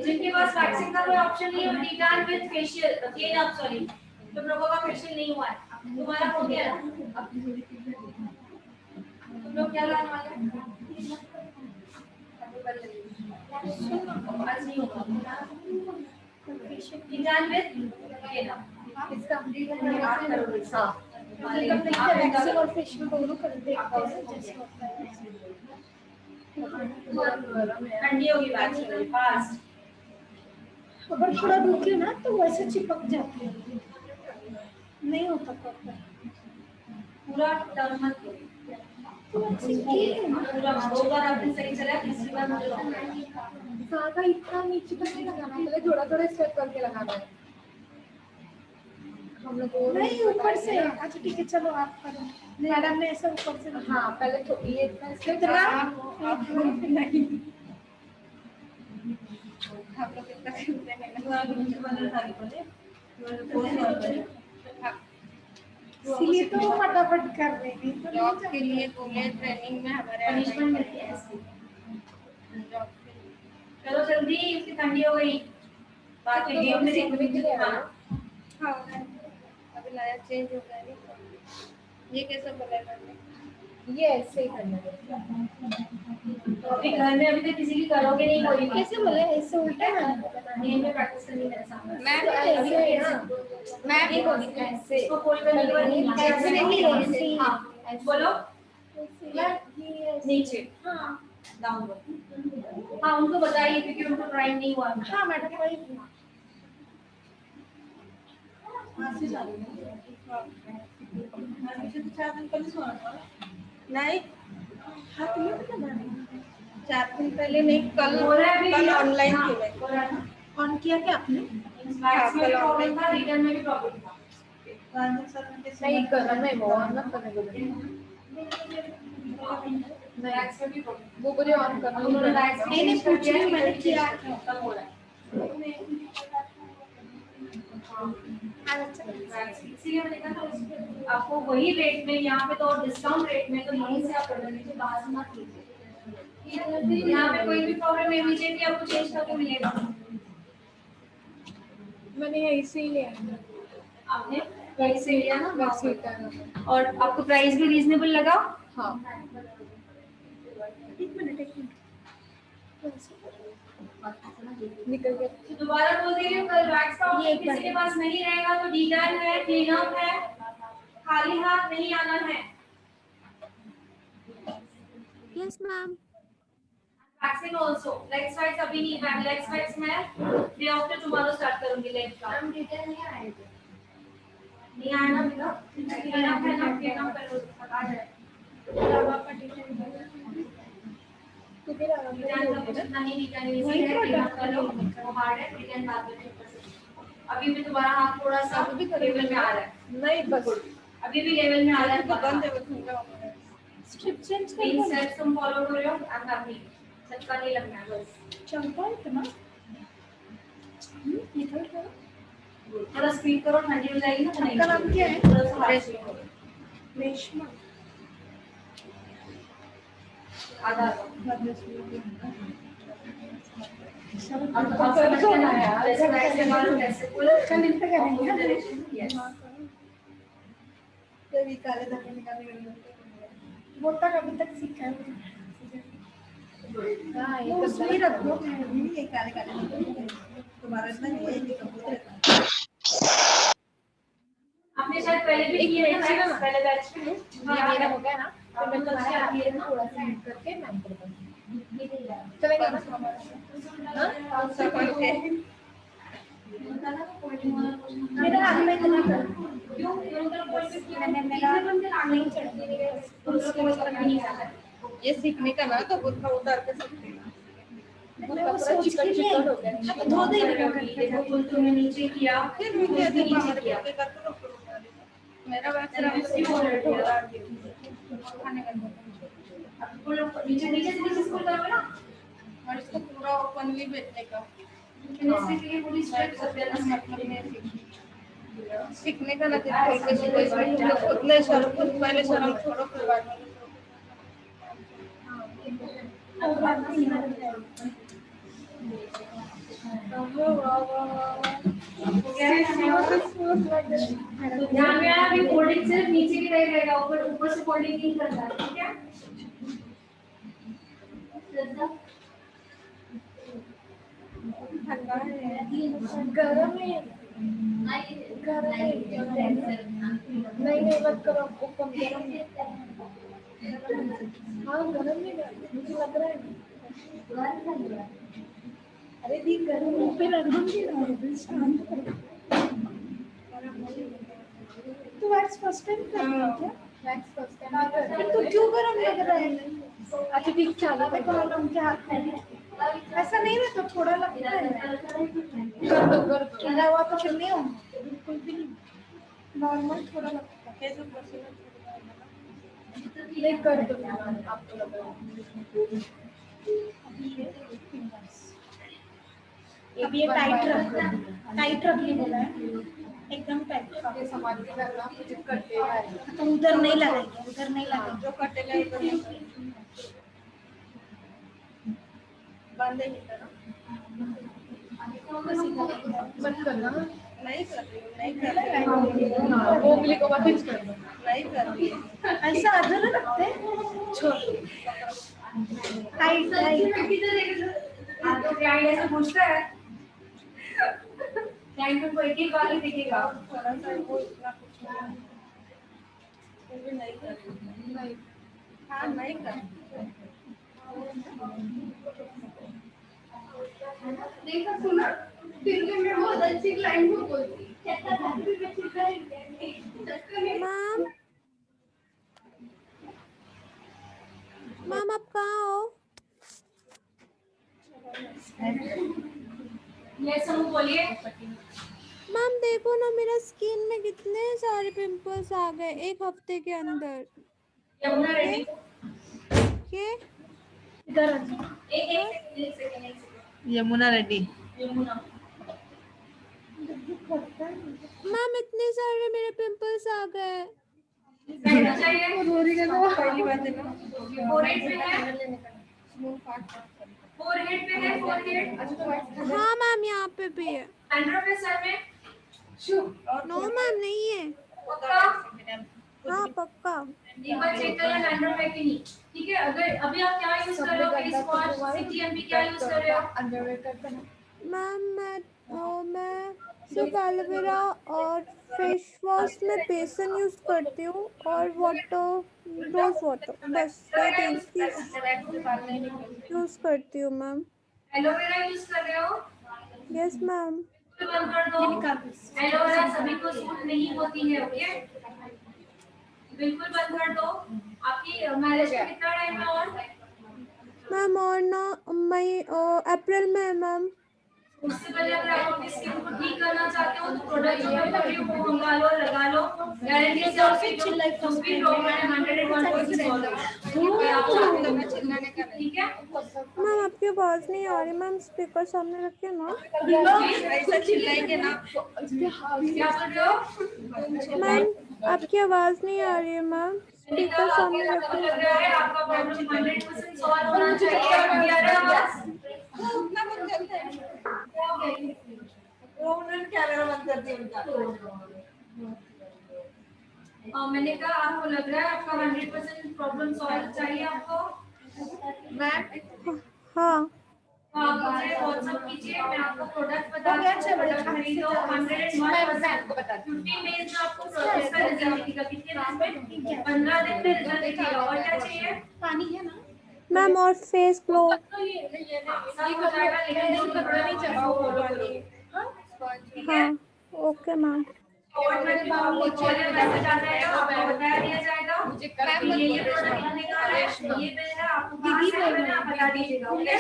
जिनके पास वैक्सिंग का कोई ऑप्शन नहीं है, टीटान विद फेशियल, अगेन आप सॉरी, तो लोगों का फेशियल नहीं हुआ है, तुम्हारा हो गया ना। तुम लोग क्या लगाने वाले हैं? आज नहीं होगा। टीटान विद ये ना इसका आप करोगे। हां वैक्सिंग और फेशियल दोनों करते हैं जैसे होता है। ठंडी होगी वैक्स फास्ट। अगर थोड़ा रुके ना तो वैसे चिपक जाती है, नहीं होता प्रॉपर। पूरा टर्न मत करो, पूरा 2 बार आपने सही चला, तीसरी बार मुझे लॉक करना। ज्यादा इतना नीचे तक नहीं लगाना, पहले थोड़ा थोड़ा स्टेप करके लगाना है। हम लोग नहीं ऊपर से। अच्छा ठीक है, चलो आप करो। मैडम ने ऐसे ऊपर से। हाँ पहले तो ये इतना स्टेप नहीं आप लोग इतना करते हैं। इसलिए तो फटाफट कर रहे हैं। जॉब के लिए बोले ट्रेनिंग में हमारे पनिशमेंट मिलती है ऐसे। चलो जल्दी, इसकी ठंडी हो गई। बात में गेम में सीखने के लिए आना। हाँ अभी नया चेंज हो गया है। ये कैसे बोलेगा? ये ऐसे ही करना है। तो अभी घर में अभी तक किसी की करोगे नहीं, कोई कैसे बोले? ऐसे उल्टा है। गेम में प्रैक्टिस करनी मेरे सामने। मैं ऐसे है ना, मैं भी बोली ऐसे। इसको फोल्ड करने के बाद ऐसे नहीं, ऐसे। हां बोलो नीचे हाँ डाउनवर्ड। हाँ उनको बताइए क्योंकि उनको ट्राई नहीं हुआ। हाँ मैडम वही। नहीं हाथ में तो ना 4 दिन पहले नहीं, कल ऑनलाइन किया। ऑन किया क्या आपने? वैक्स में प्रॉब्लम था, रिटर्न में भी प्रॉब्लम था। नहीं करना है, वो ऑन मत करने बोले। वैक्स में भी प्रॉब्लम। वो बोले ऑन करना। उन्होंने वैक्स नहीं पूछ रही, मैंने किया। तब हो रहा है। इसीलिए मैंने कहा था आपको वही रेट में, यहाँ पे तो और डिस्काउंट रेट में, तो यहीं से आप कर लीजिए, बाहर से मत लीजिए। यहाँ पे कोई भी प्रॉब्लम इमीडिएटली आपको चेंज करके मिलेगा। मैंने यही से ही लिया। आपने वैक्स एरिया ना वैक्स होता है। और आपको प्राइस भी रीजनेबल लगा? हाँ निकल गया। तो दोबारा बोल दे रही हूँ, कल वैक्स का ऑप्शन किसी के पास नहीं रहेगा तो डीडन है, क्लीनअप है, खाली हाथ नहीं आना है। Yes ma'am. Waxing also legs wise अभी नहीं मैम, लेग्स वाइज मैं डे आफ्टर टुमारो स्टार्ट करूंगी लेग का। हम डिटेल नहीं आए थे, नहीं आया ना बेटा, क्लीनअप है ना, क्लीनअप करो आ जाए। रवा का डिटेल किधर आ रहा है? जितना ही निकलने है क्लीनअप करो, वो हार्ड है डिटेल बाद में चेक कर सकते। अभी भी दोबारा हाथ थोड़ा सा लेवल में आ रहा है। नहीं बस अभी भी लेवल में आ रहा है, बंद है बस। स्ट्रिप चेंज कर इन स्टेप्स तुम फॉलो करो, आई एम हैप्पी। चक्का नहीं लगना है बस। चंपा इतना इधर का थोड़ा स्पीड करो, ठंडी हो जाएगी ना तो नहीं। का नाम क्या है? थोड़ा सा हाथ से करो। रेशमा आधा अब समझ में आया जैसे वैसे मारो वैसे पुल कल इन पे करेंगे ना डायरेक्शन। यस ये काले धब्बे निकालने वो तक अभी तक सीखा है। हाँ ये उसमें रखो ये काले काले तुम्हारा इतना नहीं है ये कबूतर। आपने शायद पहले भी किए थे ना, पहले बैच में। ये मेरा हो गया ना तो मैं तो आगे थोड़ा सा ऐड करके मैं करता चलेगा ना। हां सब ओके मेरा हाथ में इतना कर क्यों दोनों तरफ पॉइंट पे किया मैंने मेरा नहीं चढ़ती नहीं उसके ऊपर नहीं जाता। ये सीखने का ना तो बुद्धा उतार के सकते हैं। वो सोच के चिकन हो गया अब धो दे देखो पुल तुमने नीचे किया फिर भी नीचे नीचे किया। किया मेरा वैसे खाने का अब पुल नीचे नीचे से नीचे पुल करोगे ना और इसको पूरा ओपन भी बेचने का फिनिश के लिए पूरी स्टेप सब देना मतलब नहीं सीखने का ना कोई खुद ने शर्म खुद पहले शर्म छोड़ो फिर बाद में ध्यान में आया अभी फोल्डिंग सिर्फ नीचे की तरफ रहेगा, ऊपर से फोल्डिंग नहीं करना है, ठीक है? गरम है नहीं मत करो आपको कम गरम हाँ गरम नहीं मुझे लग रहा है अरे दी गरम मुंह पे लग तो वैक्स फर्स्ट टाइम कर रही है क्या? वैक्स फर्स्ट टाइम तो क्यों गरम लग रहा है? अच्छा ठीक चालू है कौन उनके हाथ में ऐसा नहीं रहता थोड़ा लगता है कर दो हुआ तो फिर नहीं होगा बिल्कुल भी नहीं नॉर्मल थोड़ा लगता है जो नहीं कर दो आपको लग रहा है ये भी टाइट रखने बोला है एकदम टाइट समाज के करना कुछ करते हैं तो उधर नहीं लगाएंगे जो कटेगा उधर बंद है बंद करना नहीं कर रही वो उंगली को वापस कर दो नहीं कर रही ऐसा अधर रखते हैं छोड़ टाइट आप तो क्लाइंट ऐसे पूछता है, क्लाइंट को एक एक वाली दिखेगा थोड़ा सा वो इतना कुछ नहीं कर नहीं हाँ नहीं कर देखा सुना फिर भी मैं बहुत अच्छी क्लाइंट को बोलती मैम आप कहाँ हो? यस हम बोलिए। मैम देखो ना मेरा स्किन में कितने सारे पिंपल्स आ गए एक हफ्ते के अंदर। यमुना रेड्डी ये एक सेकंड यमुना रेड्डी यमुना मैम इतने सारे मेरे पिंपल्स आ गए। चाहिए पहली बात है ना फोरहेड पे है, फोरहेड पे है, फोरहेड हाँ मैम यहाँ पे भी है। एंड्रो पे सर में नो मैम नहीं है। पक्का? हाँ पक्का। एक बार चेक कर लेना अंडर है कि नहीं, ठीक है। अगर अभी आप क्या यूज कर रहे हो, फेस वॉश, सीटीएमपी क्या यूज कर रहे हो? मैं सिर्फ एलोवेरा और फेस वॉश में बेसन यूज करती हूँ और वाटर, रोज वाटर, बस ये तीन चीज यूज करती हूँ मैम। एलोवेरा यूज कर रहे हो? Yes ma'am. बंद कर दो। एलोवेरा सभी को सूट नहीं होती है, ओके? बिल्कुल बंद कर दो। आपकी मैरिज को कितना टाइम है और? मैम और ना मई अप्रैल में है मैम। उससे पहले अगर आप अपनी स्किन को ठीक करना चाहते हो तो प्रोडक्ट जो मैं बता रही हूँ वो मंगा लो, लगा लो। गारंटी से आपकी जो भी प्रॉब्लम है 101% सॉल्व होगा। ठीक है? मैम आपकी आवाज नहीं आ रही मैम, स्पीकर सामने रखिए ना। ऐसा चिल्लाएंगे ना क्या बोल रहे हो? मैम आपकी आवाज नहीं आ रही है मैम, स्पीकर सामने रखिए। लग रहा है आपका प्रॉब्लम 100% सॉल्व होना चाहिए। अभी आ रहा है आवाज? मैंने कहा आपको लग रहा है आपका 100% प्रॉब्लम सॉल्व चाहिए आपको? हाँ तो आप मुझे व्हाट्सएप कीजिए, मैं आपको प्रोडक्ट बता दूँ। प्रोडक्ट खरीदो 101%। 15 डेज में आपको प्रोसेस का रिजल्ट दिखेगा। कितने दिन में? 15 दिन में रिजल्ट दिखेगा। और क्या चाहिए? पानी है ना मैम और फेस ग्लो। सब हो जाएगा, लेकिन जो प्रोडक्ट नहीं चाहिए ठीक है? हाँ ओके मैम। और मैंने आपको कॉल मैसेज आ जाएगा, आपको बता दिया जाएगा ये प्रोडक्ट लेने का है, ये बिल है, आपको कहाँ से लेना है आप बता दीजिएगा, ओके?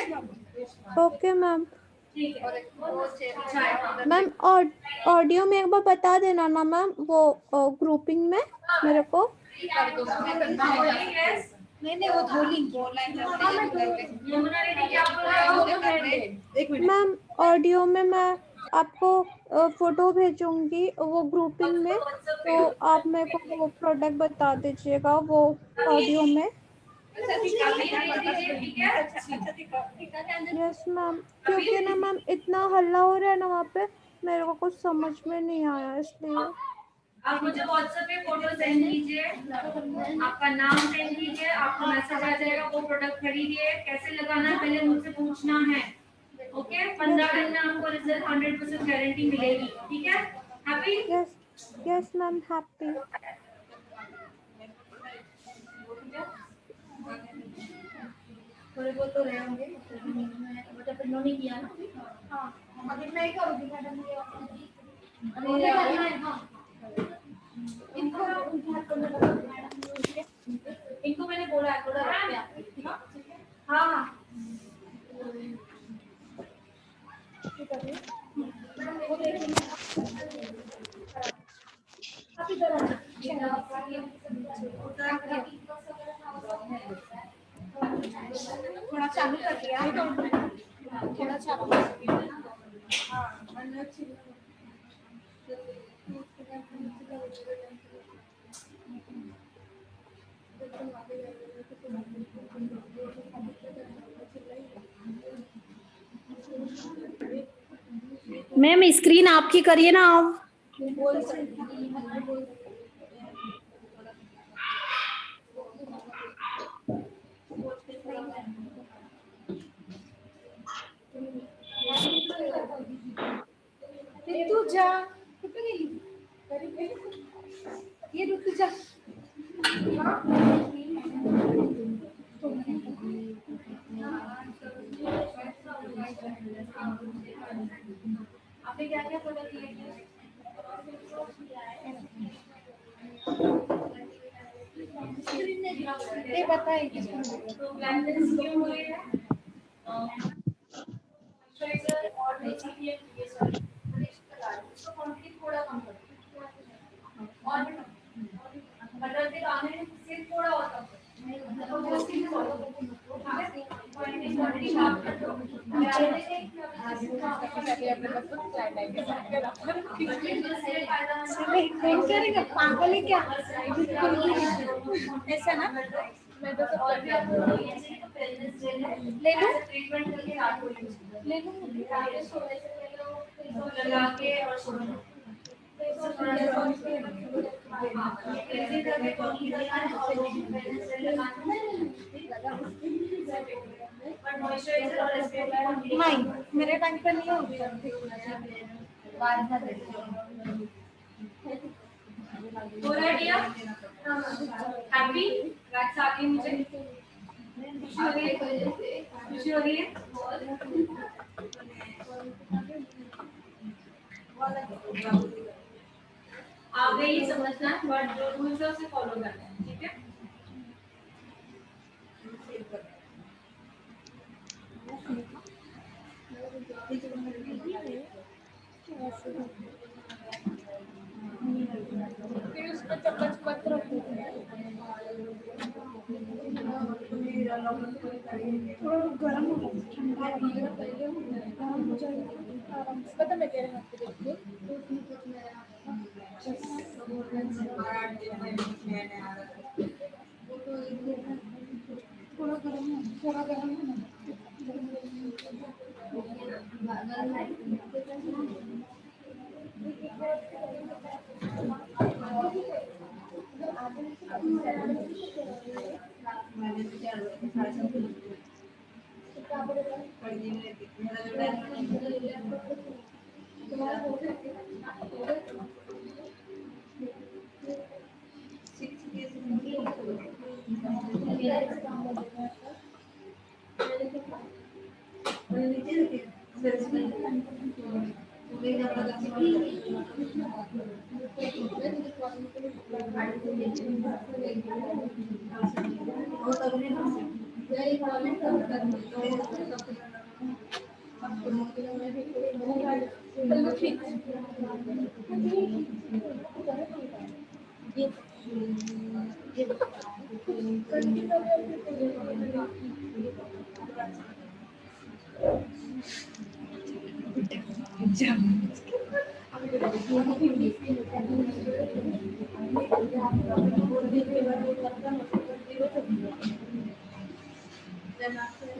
Okay ma'am. ठीक है मैम और ऑडियो में एक बार बता देना ना मैम, वो ग्रुपिंग में मेरे को। नहीं वो धोली यमुना दीदी क्या बोल रहे हो? मैम ऑडियो में मैं आपको फोटो भेजूंगी वो ग्रुपिंग में, तो आप मेरे को वो प्रोडक्ट बता दीजिएगा वो ऑडियो में। यस मैम, क्योंकि ना मैम इतना हल्ला हो रहा है ना वहाँ पे, मेरे को कुछ समझ में नहीं आया इसलिए। आप मुझे व्हाट्सएप पे फोटो सेंड कीजिए, आपका नाम सेंड कीजिए, आपको मैसेज आ जाएगा। वो प्रोडक्ट खरीदिए, कैसे लगाना है पहले मुझसे पूछना है, ओके? 15 दिन में आपको रिजल्ट 100% गारंटी मिलेगी, ठीक है? हैप्पी? Yes ma'am happy. थोड़े बहुत तो रहे होंगे, बट अपन नहीं किया ना। हाँ अभी मैं करूँगी मैडम, इनको मैंने बोला है थोड़ा रखते हैं। हाँ हाँ आप इधर थोड़ा चालू कर दिया, थोड़ा चालू कर दिया। मैम स्क्रीन आपकी करिए ना आप। तू जा ये रुक जा। आपने क्या क्या प्रोडक्ट लिए थे? ये बताइए तो ब्लैकनेस क्यों हो रही है? मॉइस्चराइजर और नेचुरल ये सॉरी इसको क्वांटिटी थोड़ा कम करो और बटर के दाने से थोड़ा और कम करो, तो उसकी भी क्वांटिटी कम कर दो। फोन करेगा पागल है क्या? ऐसा ना ले लो ले लो लगा के और इसी तरह कौन लगाना और मॉइस्चराइजर और एसपीएफ नहीं मेरे टाइम पे नहीं होता। हो रहा है डियर? हैप्पी? वैक्स आ गई मुझे? खुशी हो रही है? आगे ही समझना है बट जो रूल्स है उसे फॉलो करना है, ठीक है? फिर उसमें चम्मच मत रखो। थोड़ा गर्म हो ठंडा गर्म हो जाएगा आराम से। पता मैं तेरे हाथ पे देखती थोड़ा गर्म है ना।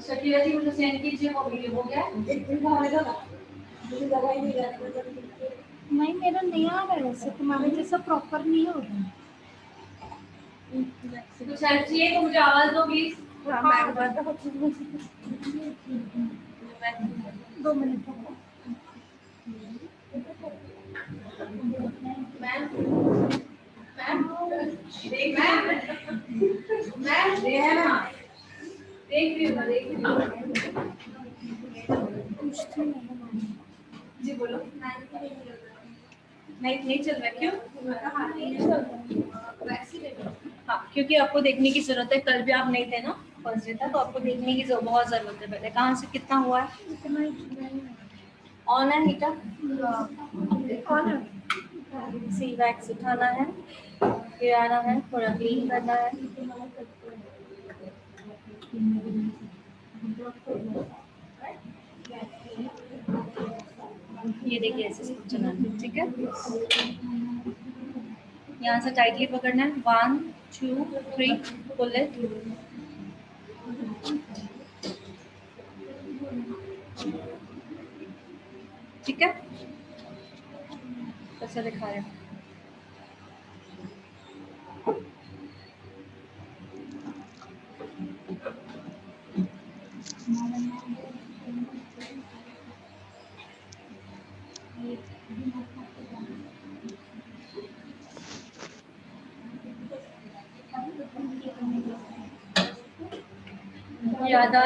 शकीला जी मुझे सेंड कीजिए वो वीडियो हो गया? नहीं मेरा नहीं आ रहा है वैसे तुम्हारे जैसा प्रॉपर नहीं हो रहा। कुछ हेल्प चाहिए तो मुझे आवाज दो प्लीज। हाँ 2 मिनट मैम देख रही हूँ जी बोलो। नहीं चल रहा क्यों? हाँ क्योंकि आपको देखने की जरूरत है, कल भी आप नहीं थे ना फर्स्ट डे था, तो आपको देखने की बहुत जरूरत है। पहले कहाँ से कितना हुआ है? ऑन है हीटर? कौन है? सी वैक्स उठाना है, फिर आना है, थोड़ा क्लीन करना है। ये देखिए ऐसे इसको चलाना है, ठीक है? यहाँ से टाइटली पकड़ना है, 1 2 3 पुल इट। ठीक है, कैसे दिखा रहे हैं? ये आधा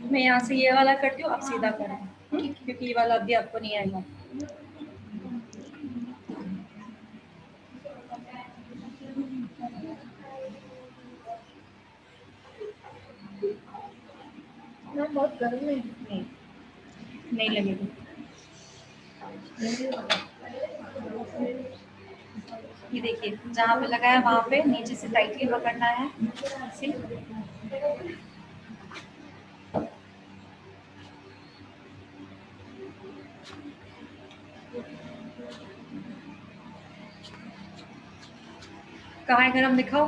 मैं यहाँ से ये वाला करती हूँ, आप सीधा करें, क्योंकि ये वाला अभी आपको नहीं आएगा। बहुत गर्म है। नहीं लगेगा। ये देखिए जहाँ पे लगाया वहाँ पे नीचे से टाइटली पकड़ना है। कहाँ है गरम दिखाओ?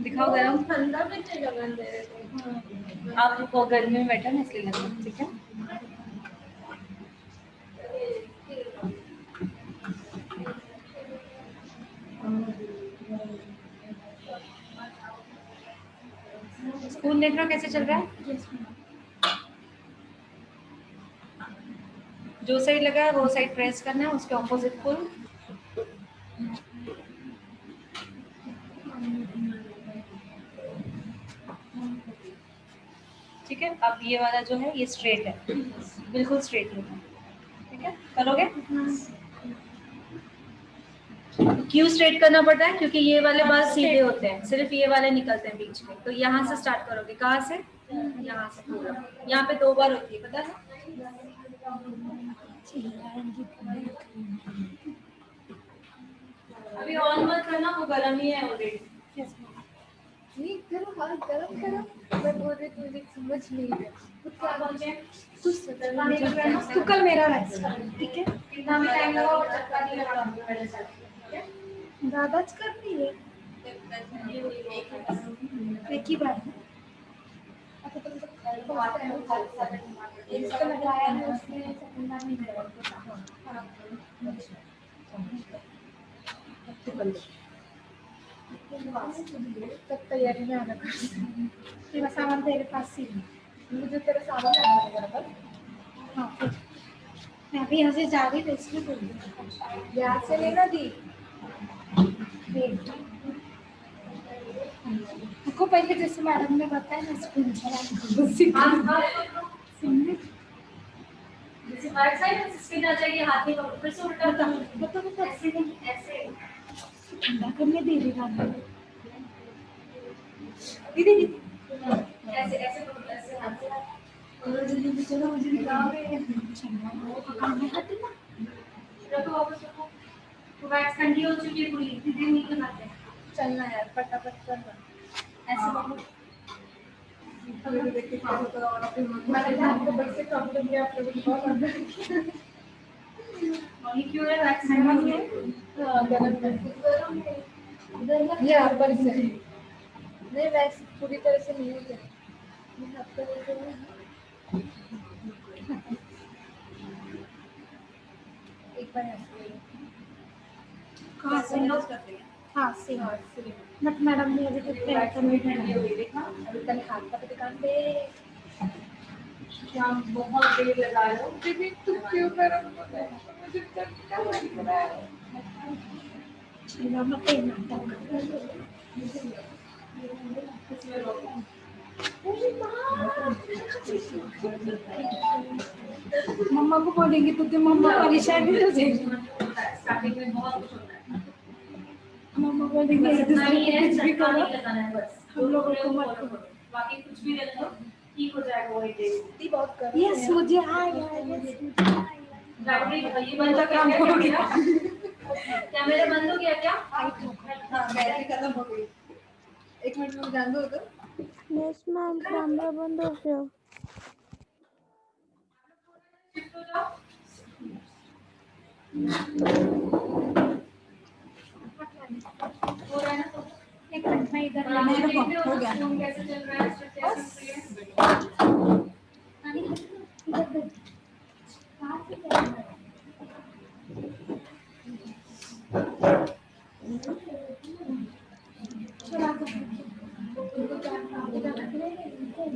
दिखाओ गरम। ठंडा में क्या जगह दे रहे थे। आपको गर्मी में बैठा ना इसलिए लग रहा है, ठीक है। स्कूल देख रहा हो कैसे चल रहा है? जो साइड लगा है वो साइड प्रेस करना है, उसके ऑपोजिट पुल। ठीक है, अब ये वाला जो है ये स्ट्रेट है, बिल्कुल स्ट्रेट है, ठीक है। करोगे? क्यों स्ट्रेट करना पड़ता है? क्योंकि ये वाले बाल सीधे होते हैं, सिर्फ ये वाले निकलते हैं बीच में। तो यहाँ से स्टार्ट करोगे, कहाँ से? यहाँ से पूरा। यहाँ पे 2 बार होती है, पता है? अभी ऑन मत करना, वो गर्म ही है ऑलरेडी। नहीं करो, हाँ गरम करो। मैं बोल रही तुझे समझ नहीं है क्या बोलते हैं? कुछ तो कल मेरा वैक्स ठीक है। कितना भी टाइम लगा और चक्का नहीं लगा पहले से, ठीक है। ज्यादा कर रही है एक ही बार। अच्छा तुम इसको लगाया है उसने सेकंड बार नहीं लगाया। तब तैयारी में आना पड़ेगा। तेरा सामान तेरे पास ही है, मुझे तेरा सामान लाना पड़ेगा बराबर। हाँ मैं अभी यहाँ से जा रही हूँ इसलिए बोल रही हूँ। यहाँ से लेना दी को पहले जैसे मैडम ने बताया ना स्कूल जैसे राइट साइड से स्पिन आ जाएगी, हाथ में फिर से उल्टा बता ऐसे नहीं, ऐसे ठंडा करने दे देगा दीदी ऐसे ऐसे ऐसे हाथ से जल्दी चलो मुझे निकाल काम में हाथ ना रखो वापस रखो। तो वैक्स ठंडी हो चुकी है पूरी, दीदी नहीं लगाते हैं। चलना यार फटाफट करना ऐसे बोलो। मैंने आपको बस से प्रॉब्लम किया आप लोगों को बहुत अंदर ये क्यों है? वैक्स ठंडी है। हाँ गरम है ये ऊपर से नहीं वैक्स पूरी तरह से नहीं होता मैं आपको बोल रही हूँ एक बार ऐसे कहाँ से लॉस करते हैं। हाँ से बट मैडम ने अभी तक ट्राई नहीं हुई देखा अभी कल हाथ का दुकान पे क्या बहुत देर लगा रहे हो दीदी तुम क्यों गरम हो रहा है मुझे क्या लग रहा है चलो मत मम्मा को बोलेंगे तो तुम मम्मा परेशान हो जाएगी स्टार्टिंग में बहुत कुछ होता है। मम्मा बोलेंगे कुछ भी करो लगाना है बस, हम लोगों को मत करो बाकी कुछ भी रख लो, ठीक हो जाएगा वही डे। बहुत करो यस मुझे आएगा ये बंद का काम हो गया। कैमरा बंद हो गया क्या? हाँ बैटरी खत्म हो गई 1 मिनट में जान दो तो यस मैम कैमरा बंद हो गया। शिफ्ट हो जाओ। हो रहा है ना? तो 1 मिनट में इधर हो गया। कैसे चल रहा है? कैसे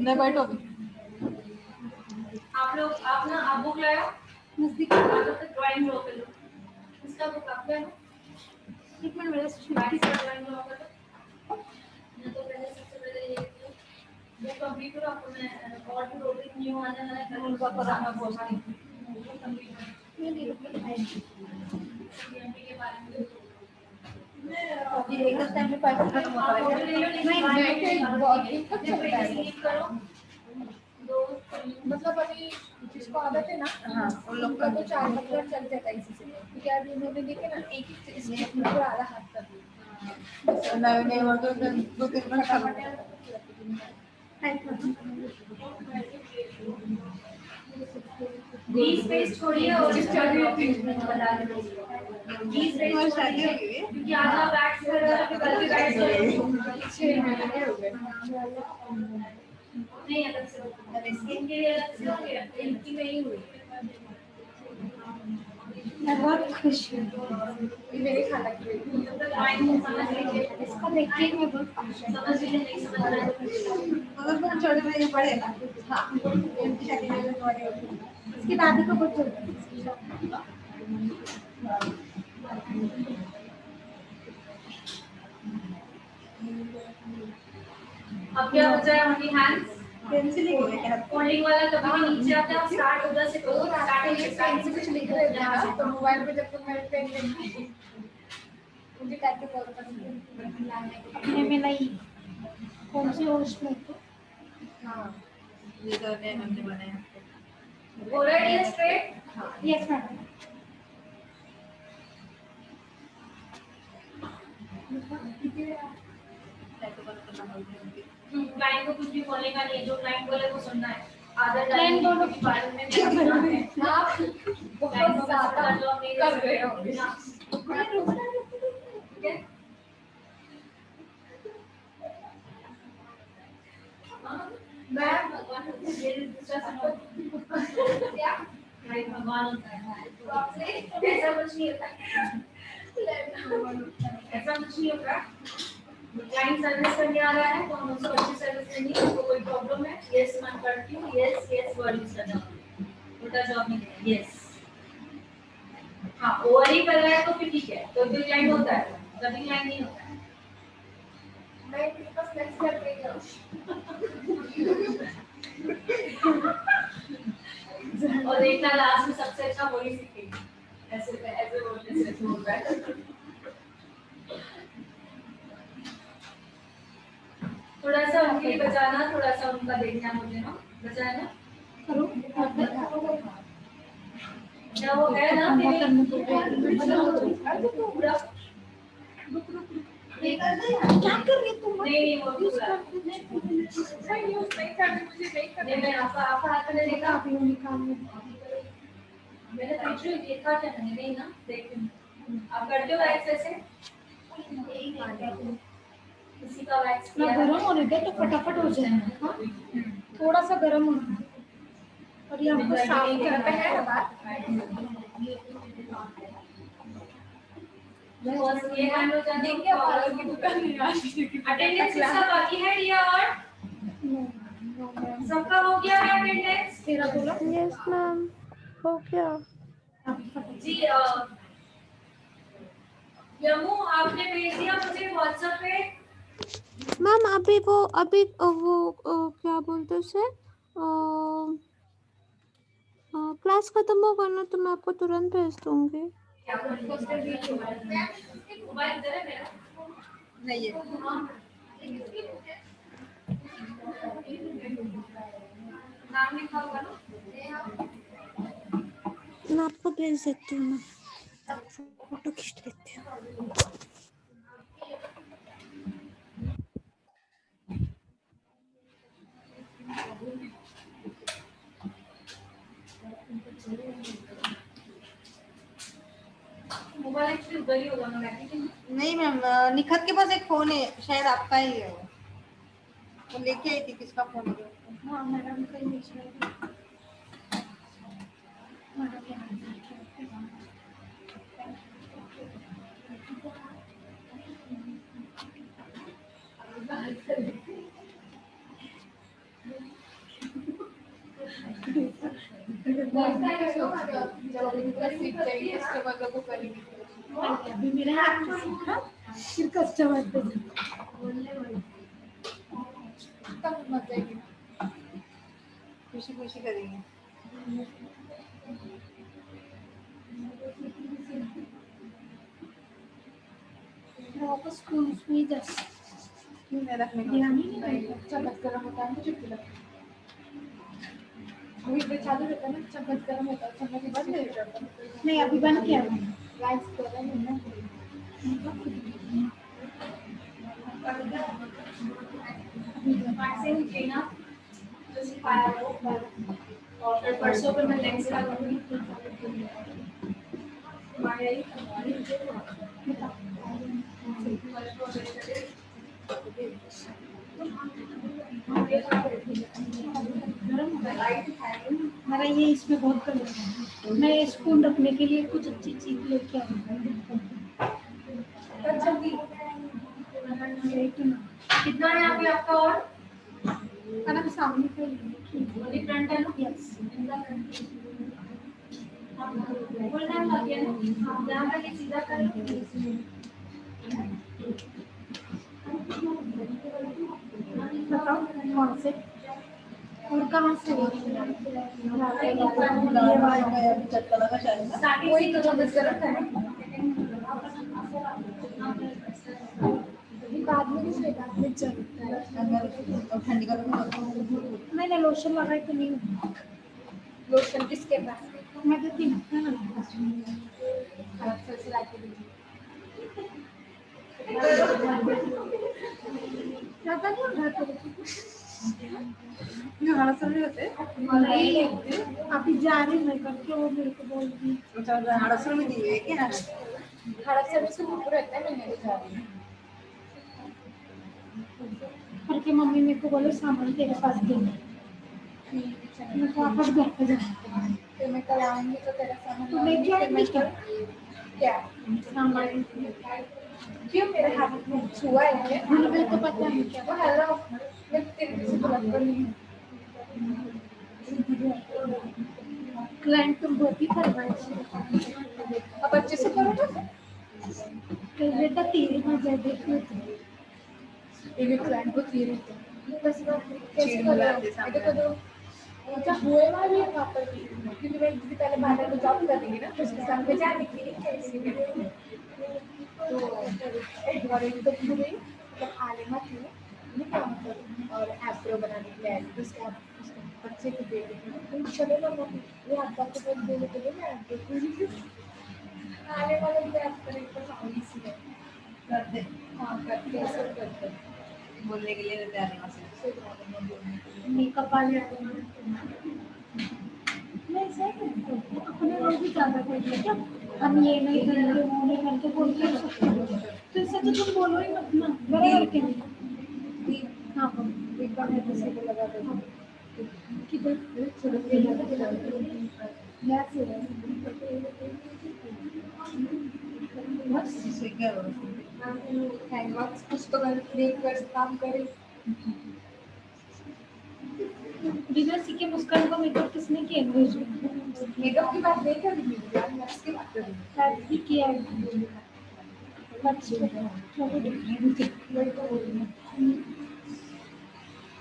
मैं बैठो आप ना आप बुक लाओ नजदीक ड्राइंग ड्रॉ कर लो। इसका बुक आप लाओ। 1 मिनट मेरा ड्राइंग ड्रॉ कर लो। मैं तो पहले सबसे पहले ये कंप्लीट करो। आपको मैं और भी 2-3 न्यू आने वाला है उनका कराना पहुंचानी के बारे में अभी एक टाइम में पैसा खत्म होता है नहीं बैठे बहुत दिन तक चलता है करो। मतलब अभी जिसको आदत है ना हाँ उन लोग का तो 4 मतलब चल जाता है इसी से क्योंकि अभी उन्होंने देखे ना एक इसमें पूरा आधा हाथ कर दिया नए नए वर्ड तो 2-3 मिनट खत्म बीच स्पेस छोड़िए और बता दीजिए। प्लीज रेस्ट और शादी हो गई है? क्योंकि आधा बैक्स कल भी बैक्स नहीं अलग से स्किन के लिए अलग से हो गया इनकी में ही हुई मैं बहुत खुश हूँ ये मेरे खाना की समझ लीजिए इसको देख के मैं बहुत खुश हूँ। समझ लीजिए नहीं समझ रहे तो अगर तुम छोटे में ये पढ़े ना, हाँ, इनकी शादी में तो तुम्हारी होगी। इसकी दादी को बहुत जल्दी अब क्या हो जाए ओनली हैंड्स पेंसिल ही है क्या? फोल्डिंग वाला कभी भी नीचे आता है स्टार्ट उधर से करो स्टार्टिंग पेन से कुछ लिख रहे थे ना, तो मोबाइल पे जब तक मेरे पेन लिखी मुझे टाइप कॉल कर अपने में नहीं कौन सी होश में तो हाँ ये तो नए हमने बनाया already straight yes madam client को कुछ भी बोलने का नहीं जो क्लाइंट बोले वो सुनना है आदर क्लाइंट दोनों के बारे में क्या कर रहे हैं? आप बहुत ज्यादा जॉब नहीं कर रहे हो मैं भगवान ये दूसरा सब क्या भगवान होता है तो आपसे ऐसा कुछ नहीं होता ऐसा कुछ नहीं होता क्लाइंट सर्विस करने आ रहा है तो हम उसको अच्छी सर्विस देंगे उसको कोई प्रॉब्लम है यस मैं करती हूँ यस यस वर्ड यूज करना उल्टा जॉब नहीं है यस हाँ ओवर ही कर रहा है तो फिर ठीक है तो भी क्लाइंट होता है कभी क्लाइंट नहीं होता है मैं इसके पास नेक्स्ट कर रही हूँ और देखना लास्ट में सबसे अच्छा वही सीखेंगे ऐसे बोलने से होता है थोड़ा सा उनके लिए बचाना थोड़ा सा उनका देखना मुझे ना बचाना करो क्या वो है ना कि पूरा क्या कर रही तुम नहीं वो पूरा नहीं मैं आपका हाथ में देखा अभी वो निकाल मैंने पिक्चर देखा क्या नहीं ना देखिए आप करते हो वैक्स ऐसे किसी का वैक्स ना गरम होने दे तो फटाफट हो जाएगा हाँ थोड़ा सा गरम होना और ये हमको साफ करना है ना बात ये हैंड हो जाने के बाद की दुकान नहीं आती अटेंडेंस किसका बाकी है ये और सबका हो गया है अटेंडेंस तेरा बोला यस मैम हो गया जी यमु आपने भेज दिया मुझे व्हाट्सएप पे मैम अभी वो क्या बोलते उसे क्लास खत्म होगा ना तो मैं आपको तुरंत भेज दूंगी मोबाइल इधर है मेरा नहीं है नाम लिखा होगा ना मैं आपको भेज देती हूँ मैं फोटो खींच लेती हूँ मोबाइल एक्चुअली उधर ही होगा ना बैठे नहीं मैम निखत के पास एक फोन है शायद आपका ही है वो लेके आई थी किसका फोन है हाँ मैडम कहीं नहीं अभी मेरे हाथ में सीखा फिर कस्टमर पे तब मजा आएगी खुशी खुशी करेंगे वापस स्कूल में जस्ट मैं रखने का ध्यान ही नहीं रहेगा चम्मच गरम होता है ना चुटकी लगती है अभी पे चालू रहता है ना चम्मच गरम होता है चम्मच बंद नहीं करता नहीं अभी बंद किया राइस गरम है ना वैक्सीन देना जो सिखाया वो और फिर परसों पे मैं नेक्स्ट लगा दूंगी मेरा ये इसमें बहुत कलर है। मैं स्पून रखने के लिए कुछ अच्छी चीज लेके आऊंगी। कितना है यहाँ पे आपका और मैडम सामने पे ओनली फ्रंट है ना? यस फुल टाइम लग गया ना? यहाँ पे ये सीधा कर बताओ कौन से और कहाँ से वही तो बस गलत है बाद में भी से बाद में चल ठंडी का मैंने लोशन लगाई तो नहीं लोशन किसके पास मैं देती हूँ ज़्यादा नहीं उठाते हड़सर होते अभी जा रही मैं करके वो मेरे को बोल दी हड़सर में दिए क्या हड़प से ऊपर रहता है मैंने जा रही हूँ करके मम्मी मेरे को बोले सामान तेरे पास देना मैं तो वापस घर पे जाऊँ फिर मैं कल आऊंगी तो तेरा सामान तो लेके आएंगे क्या सामान क्यों मेरे हाथ में छुआ है क्या? मुझे तो पता नहीं क्या वो हेलो मैं तेरे से बात कर रही हूँ क्लाइंट तुम बहुत ही करवाए अब अच्छे से करो ना कल बेटा तेरे में जा देखो ये क्लाइंट को क्लियर होता है बस कैसे करो देखो तो अच्छा हुए वाली है वहाँ पर क्योंकि मैं जिससे पहले बाहर में जॉब कर रही ना तो उसके साथ में जाने के लिए कैसे तो और एक तो पूरी मतलब आलिमा थी ये काम कर और एप्रो बनाने के लिए आई तो उसका बच्चे को दे दी तो चलो ना वो आपका तो बहुत दे देते हैं मैं आपको आने वाले भी आप करें तो सामने से कर दे हाँ करते हैं सब करते हैं बोलने के लिए रहते आने से मेकअप वाले मैं सही अपने लोग भी ज़्यादा करते हैं क्या हम ये नहीं करेंगे वो नहीं करके बोल के तो इससे तो तुम बोलो ही मत ना बराबर के नहीं हाँ एक बार मैं किसी को लगा देता हूँ किधर बस इससे क्या हो हैंडवर्क्स कुछ तो कर काम करे बिना सीखे मुस्कान को मेकअप किसने किया मेकअप की बात नहीं कर रही हूँ यार मैं इसकी बात कर रही हूँ भी किया है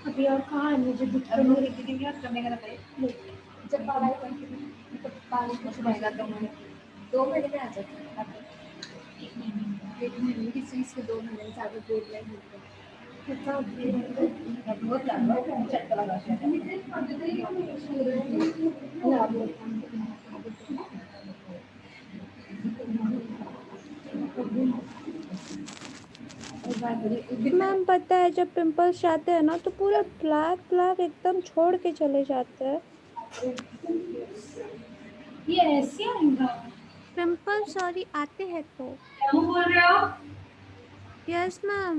अभी और कहाँ है मुझे दिख अब लोग कितनी भी करने का रहता जब पढ़ाई करती हूँ मतलब पानी कुछ रहेगा तो मैं 2 महीने में आ जाती हूँ 1 महीने की चीज़ के 2 महीने ज़्यादा देर नहीं होता है बहुत लंबा चक्कर लगाते हैं मैम पता है जब पिंपल्स जाते हैं ना तो पूरा ब्लैक ब्लैक एकदम छोड़ के चले जाते हैं ये ऐसे आएगा पिंपल्स सॉरी आते हैं तो क्या बोल रहे हो यस मैम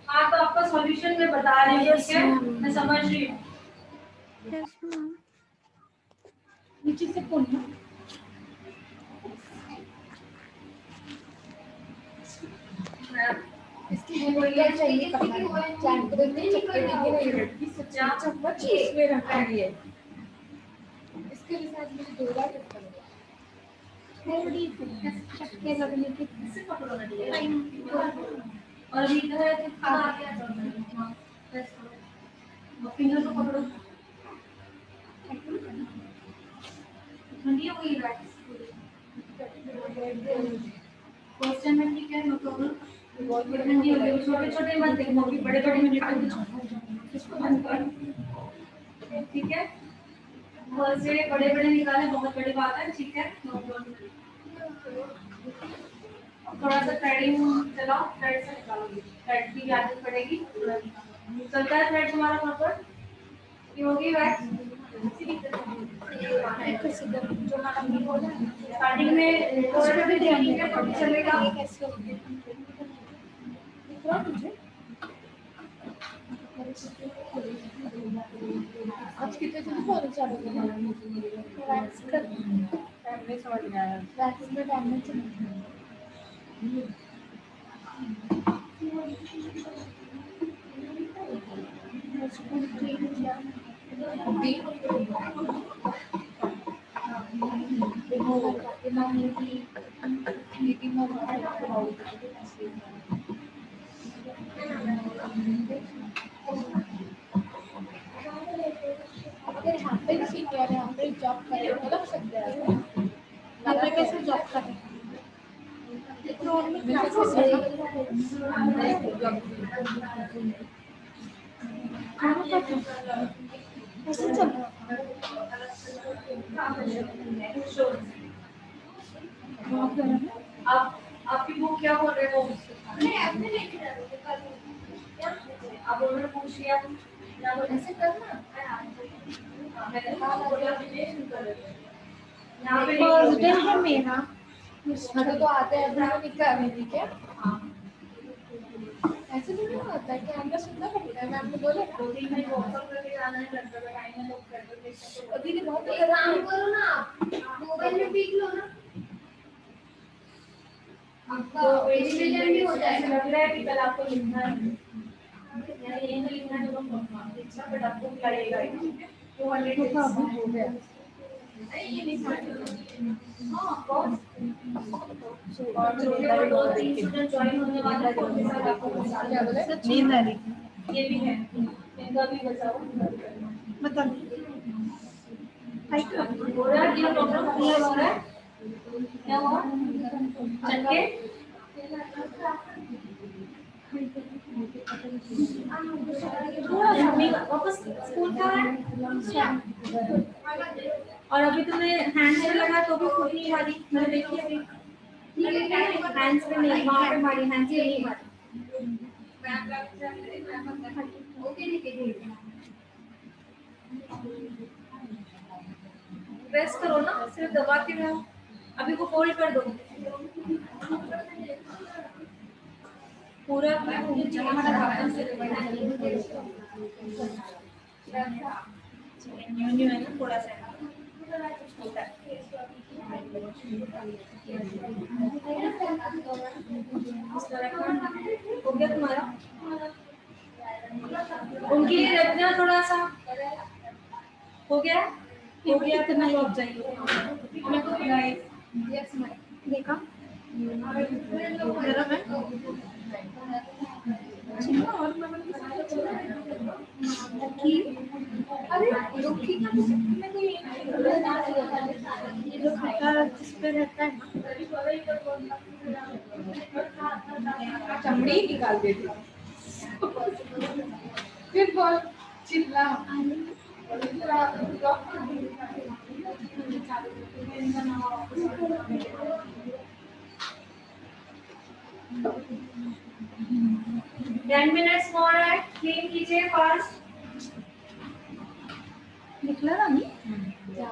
हाँ तो आपका सॉल्यूशन मैं बता रही हूँ ठीक है मैं समझ रही हूँ यस मैम नीचे से खोलना इसकी गोलियां चाहिए करना चांद को देखते चक्कर देंगे नहीं लड़की सच्चा चम्मच इसमें रखा है इसके लिए शायद मुझे 2 बार चक्कर लगा थोड़ी चक्के लगने के इससे पकड़ो ना और अभी इधर है तो आ गया और फिंगर को पकड़ो ठंडी हो गई वैक्स फर्स्ट टाइम में ठीक है नो प्रॉब्लम बहुत बड़ी ठंडी हो गई छोटे छोटे मत देखो अभी बड़े बड़े में निकाल दो इसको बंद कर ठीक है बहुत से बड़े बड़े निकाले बहुत बड़ी बात है ठीक है नो प्रॉब्लम थोड़ा सा थ्रेडिंग चलाओ थ्रेड से निकालोगे थ्रेड की आदत पड़ेगी चलता है थ्रेड तुम्हारा वहाँ पर ये होगी वैक्स जो मैडम ने बोला स्टार्टिंग में थोड़ा सा भी ध्यान देंगे तो भी चलेगा। आज कितने दिन फोन चालू है वैक्स कर नहीं समझ में आया। वैक्स में डैमेज अगर यहाँ पे सीनियर है यहाँ पे जॉब करें तो लग सकते हैं यहाँ पे कैसे जॉब करें कैसे चल रहा आप आपकी बुक क्या बोल रहे हो? आप उन्होंने पूछ लिया क्या बोल ऐसे करना मैंने कहा बोला यहाँ पे फर्स्ट डे है मेरा तो आते हैं अपना निकालने की क्या ऐसे नहीं होता है कि हमने सुनना पड़ता है मैं आपको बोले अभी तो बहुत काम करो ना मोबाइल में देख लो ना आपका एजुकेशन भी हो जाएगा लग रहा है कि कल आपको लिखना है यार ये नहीं लिखना है तो अच्छा बट आपको लगेगा 200 हो गया ये नहीं हाँ बहुत और जो भी और 2-3 स्टूडेंट ज्वाइन होने वाला है उनके साथ आपको क्या बोले नींद आ रही ये भी है इनका भी बचाओ बता हो रहा है ये प्रॉब्लम क्लियर हो रहा है क्या हुआ चक्के वापस स्कूल का है और अभी तुमने हैंड्स पे लगा तो भी खुद नहीं मारी मैंने देखी अभी हैंड्स पे नहीं वहाँ पे मारी हैंड्स पे नहीं मारी प्रेस करो ना सिर्फ दबाते रहो अभी को फोल्ड कर दो पूरा न्यू है ना थोड़ा सा हो गया तुम्हारा उनके लिए रखना थोड़ा सा हो गया इतना ही आप जाइए देखा गरम है अरे रुकी ना ये जो खट्टा जिस पे रहता है चमड़ी निकाल देती। फिर बोल चिल्ला टेन मिनट्स मोर है क्लीन कीजिए फास्ट निकला ना नहीं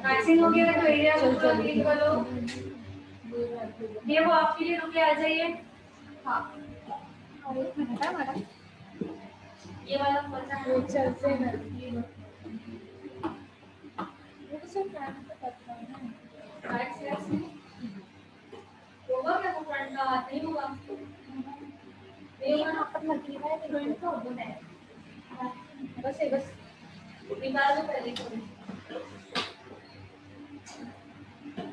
वैक्सिंग हो गया तो एरिया को क्लीन करो ये वो आपके लिए रुके आ जाइए हाँ और एक मिनट है मैडम ये वाला पता है वो चलते हैं वो तो सब प्लान करता है होगा क्या वो फ्रंट का हाथ नहीं होगा ये यहाँ पर लगी है फ्रंट का होगा बस है बस निकाल दो पहले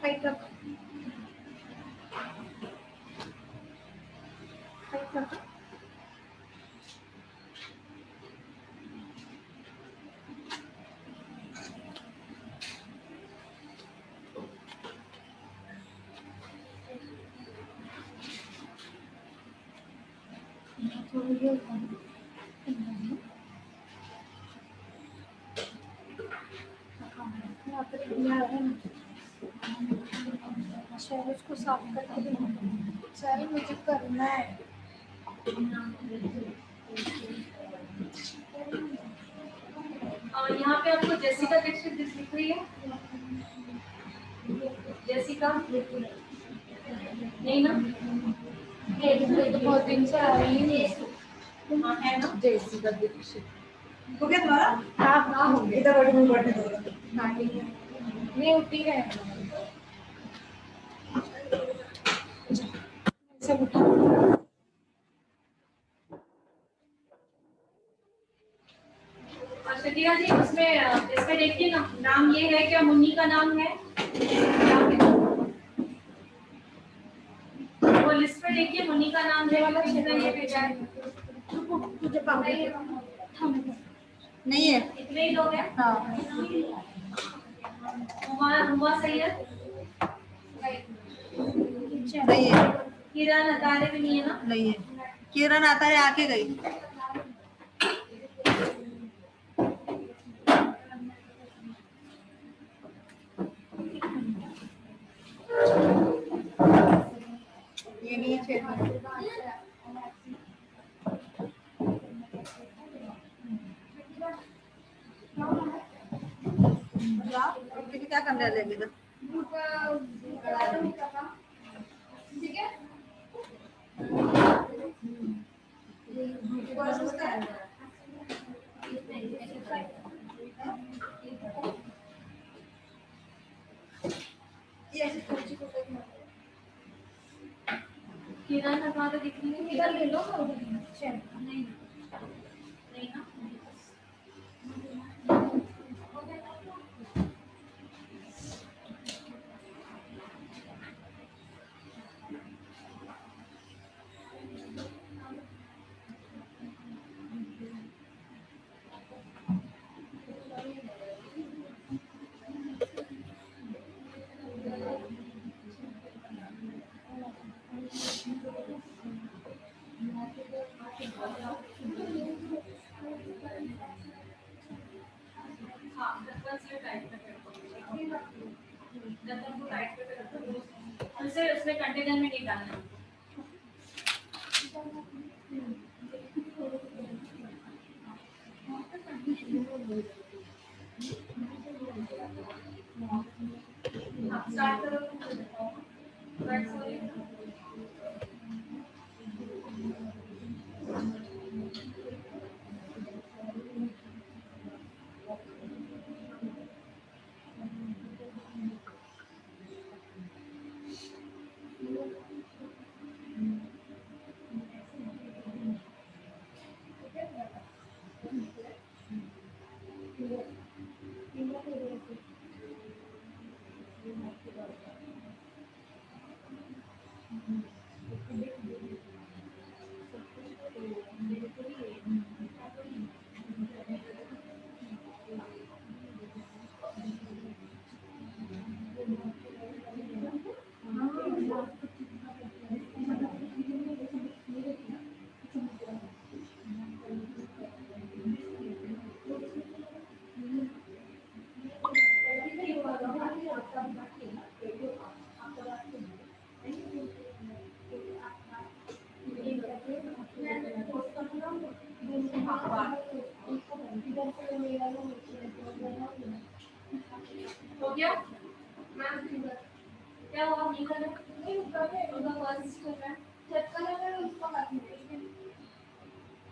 हाइट रख हाइट रख उसको साफ करके देना चल मुझे करना है और यहाँ पे आपको जेसिका टेक्सचर दिख रही है जेसिका नहीं ना? तो बहुत दिन से आ रही नहीं हाँ है ना? जेसिका दीक्षित हो गया तुम्हारा? हाँ हो गया। इधर बैठो, मैं बैठने दो। हाँ ठीक है नहीं उठी है सब उठा शतिया जी उसमें इसमें देखिए ना, नाम ये है क्या? मुन्नी का नाम है वो लिस्ट पे देखिए, मुन्नी का नाम है वाला कितना ये भेजा है? तुझे पाऊंगी नहीं है। इतने ही लोग हैं। हाँ हुमा सैयद नहीं है। किरण अतारे भी नहीं है ना? नहीं है। किरण आता है, आके गई। ये नहीं है। क्या करने लगे इधर? ठीक है। किरण का तो दिख नहीं है, इधर ले लो ना, उधर नहीं नहीं ना। उसे उसमें कंटेनर में नहीं डालना। स्टार्ट करो। हो गया? क्या हुआ? नहीं कर रहे? उनका फर्स्ट कर रहा है। चेक कर रहे हैं उसका बाकी है।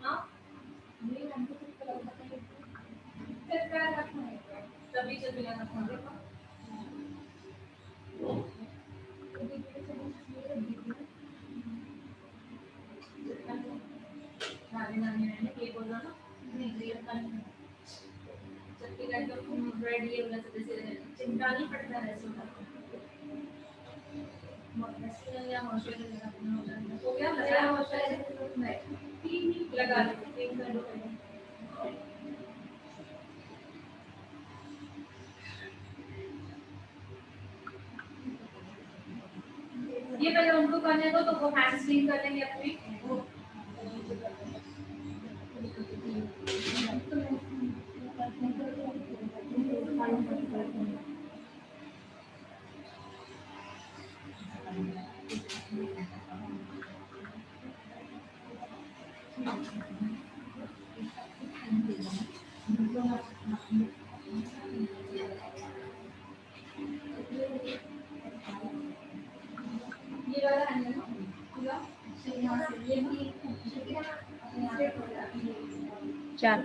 हाँ? चेक कर रखना है। तभी चलेगा ना खाने का। नानी ये बोल रहा ना? नहीं ये करना। चक्की का एकदम ब्रेड ये वाला जैसे चिमटा नहीं पड़ता है ऐसे मॉइस्चराइजर या मॉइस्चराइजर हो गया लगाया मॉइस्चराइजर नहीं लगा लो एक कर दो ये पहले उनको करने दो तो वो हैंड स्क्रीन कर लेंगे अपनी चार।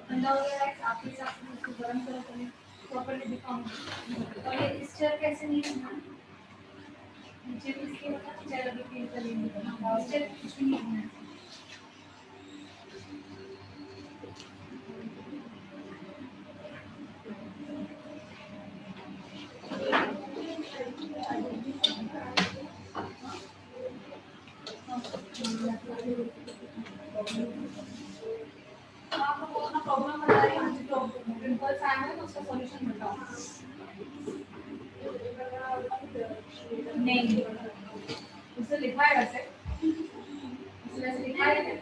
ठंडा हो गया है, आप इस हिसाब से उसको गर्म करो, पहले प्रॉपर्ली दिखाऊंगी। और ये इस चेयर कैसे नहीं है नीचे भी इसके बता चेयर अभी फील करेंगे इस चेयर कुछ भी नहीं है। आप लोग अपना प्रॉब्लम बता रही हैं, मुझे तो पिंपल्स आए हैं तो उसका सॉल्यूशन बताओ। नहीं उसने लिखा है वैसे लिखा है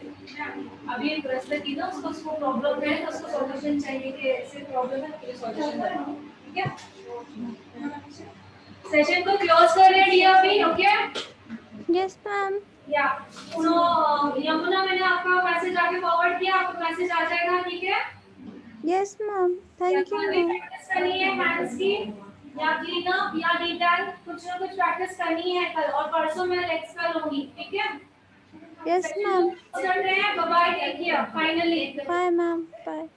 अभी एक ब्रेसलेट की ना उसको प्रॉब्लम है तो उसको सॉल्यूशन चाहिए कि ऐसे प्रॉब्लम है तो सॉल्यूशन बताओ, ठीक है। सेशन को क्लोज कर रहे हैं डियर अभी, ओके। Yes ma'am. या यमुना मैंने आपका मैसेज आगे फॉरवर्ड किया, आपको मैसेज आ जाएगा, ठीक है। Yes ma'am, thank you ma'am. Practice करनी है हैंड्स की या क्लीन अप या डिटेल, कुछ ना कुछ प्रैक्टिस करनी है कल, और परसों मैं लेग्स का लूंगी, ठीक है। Yes ma'am. कर रहे हैं, bye bye, take care, finally bye ma'am, bye.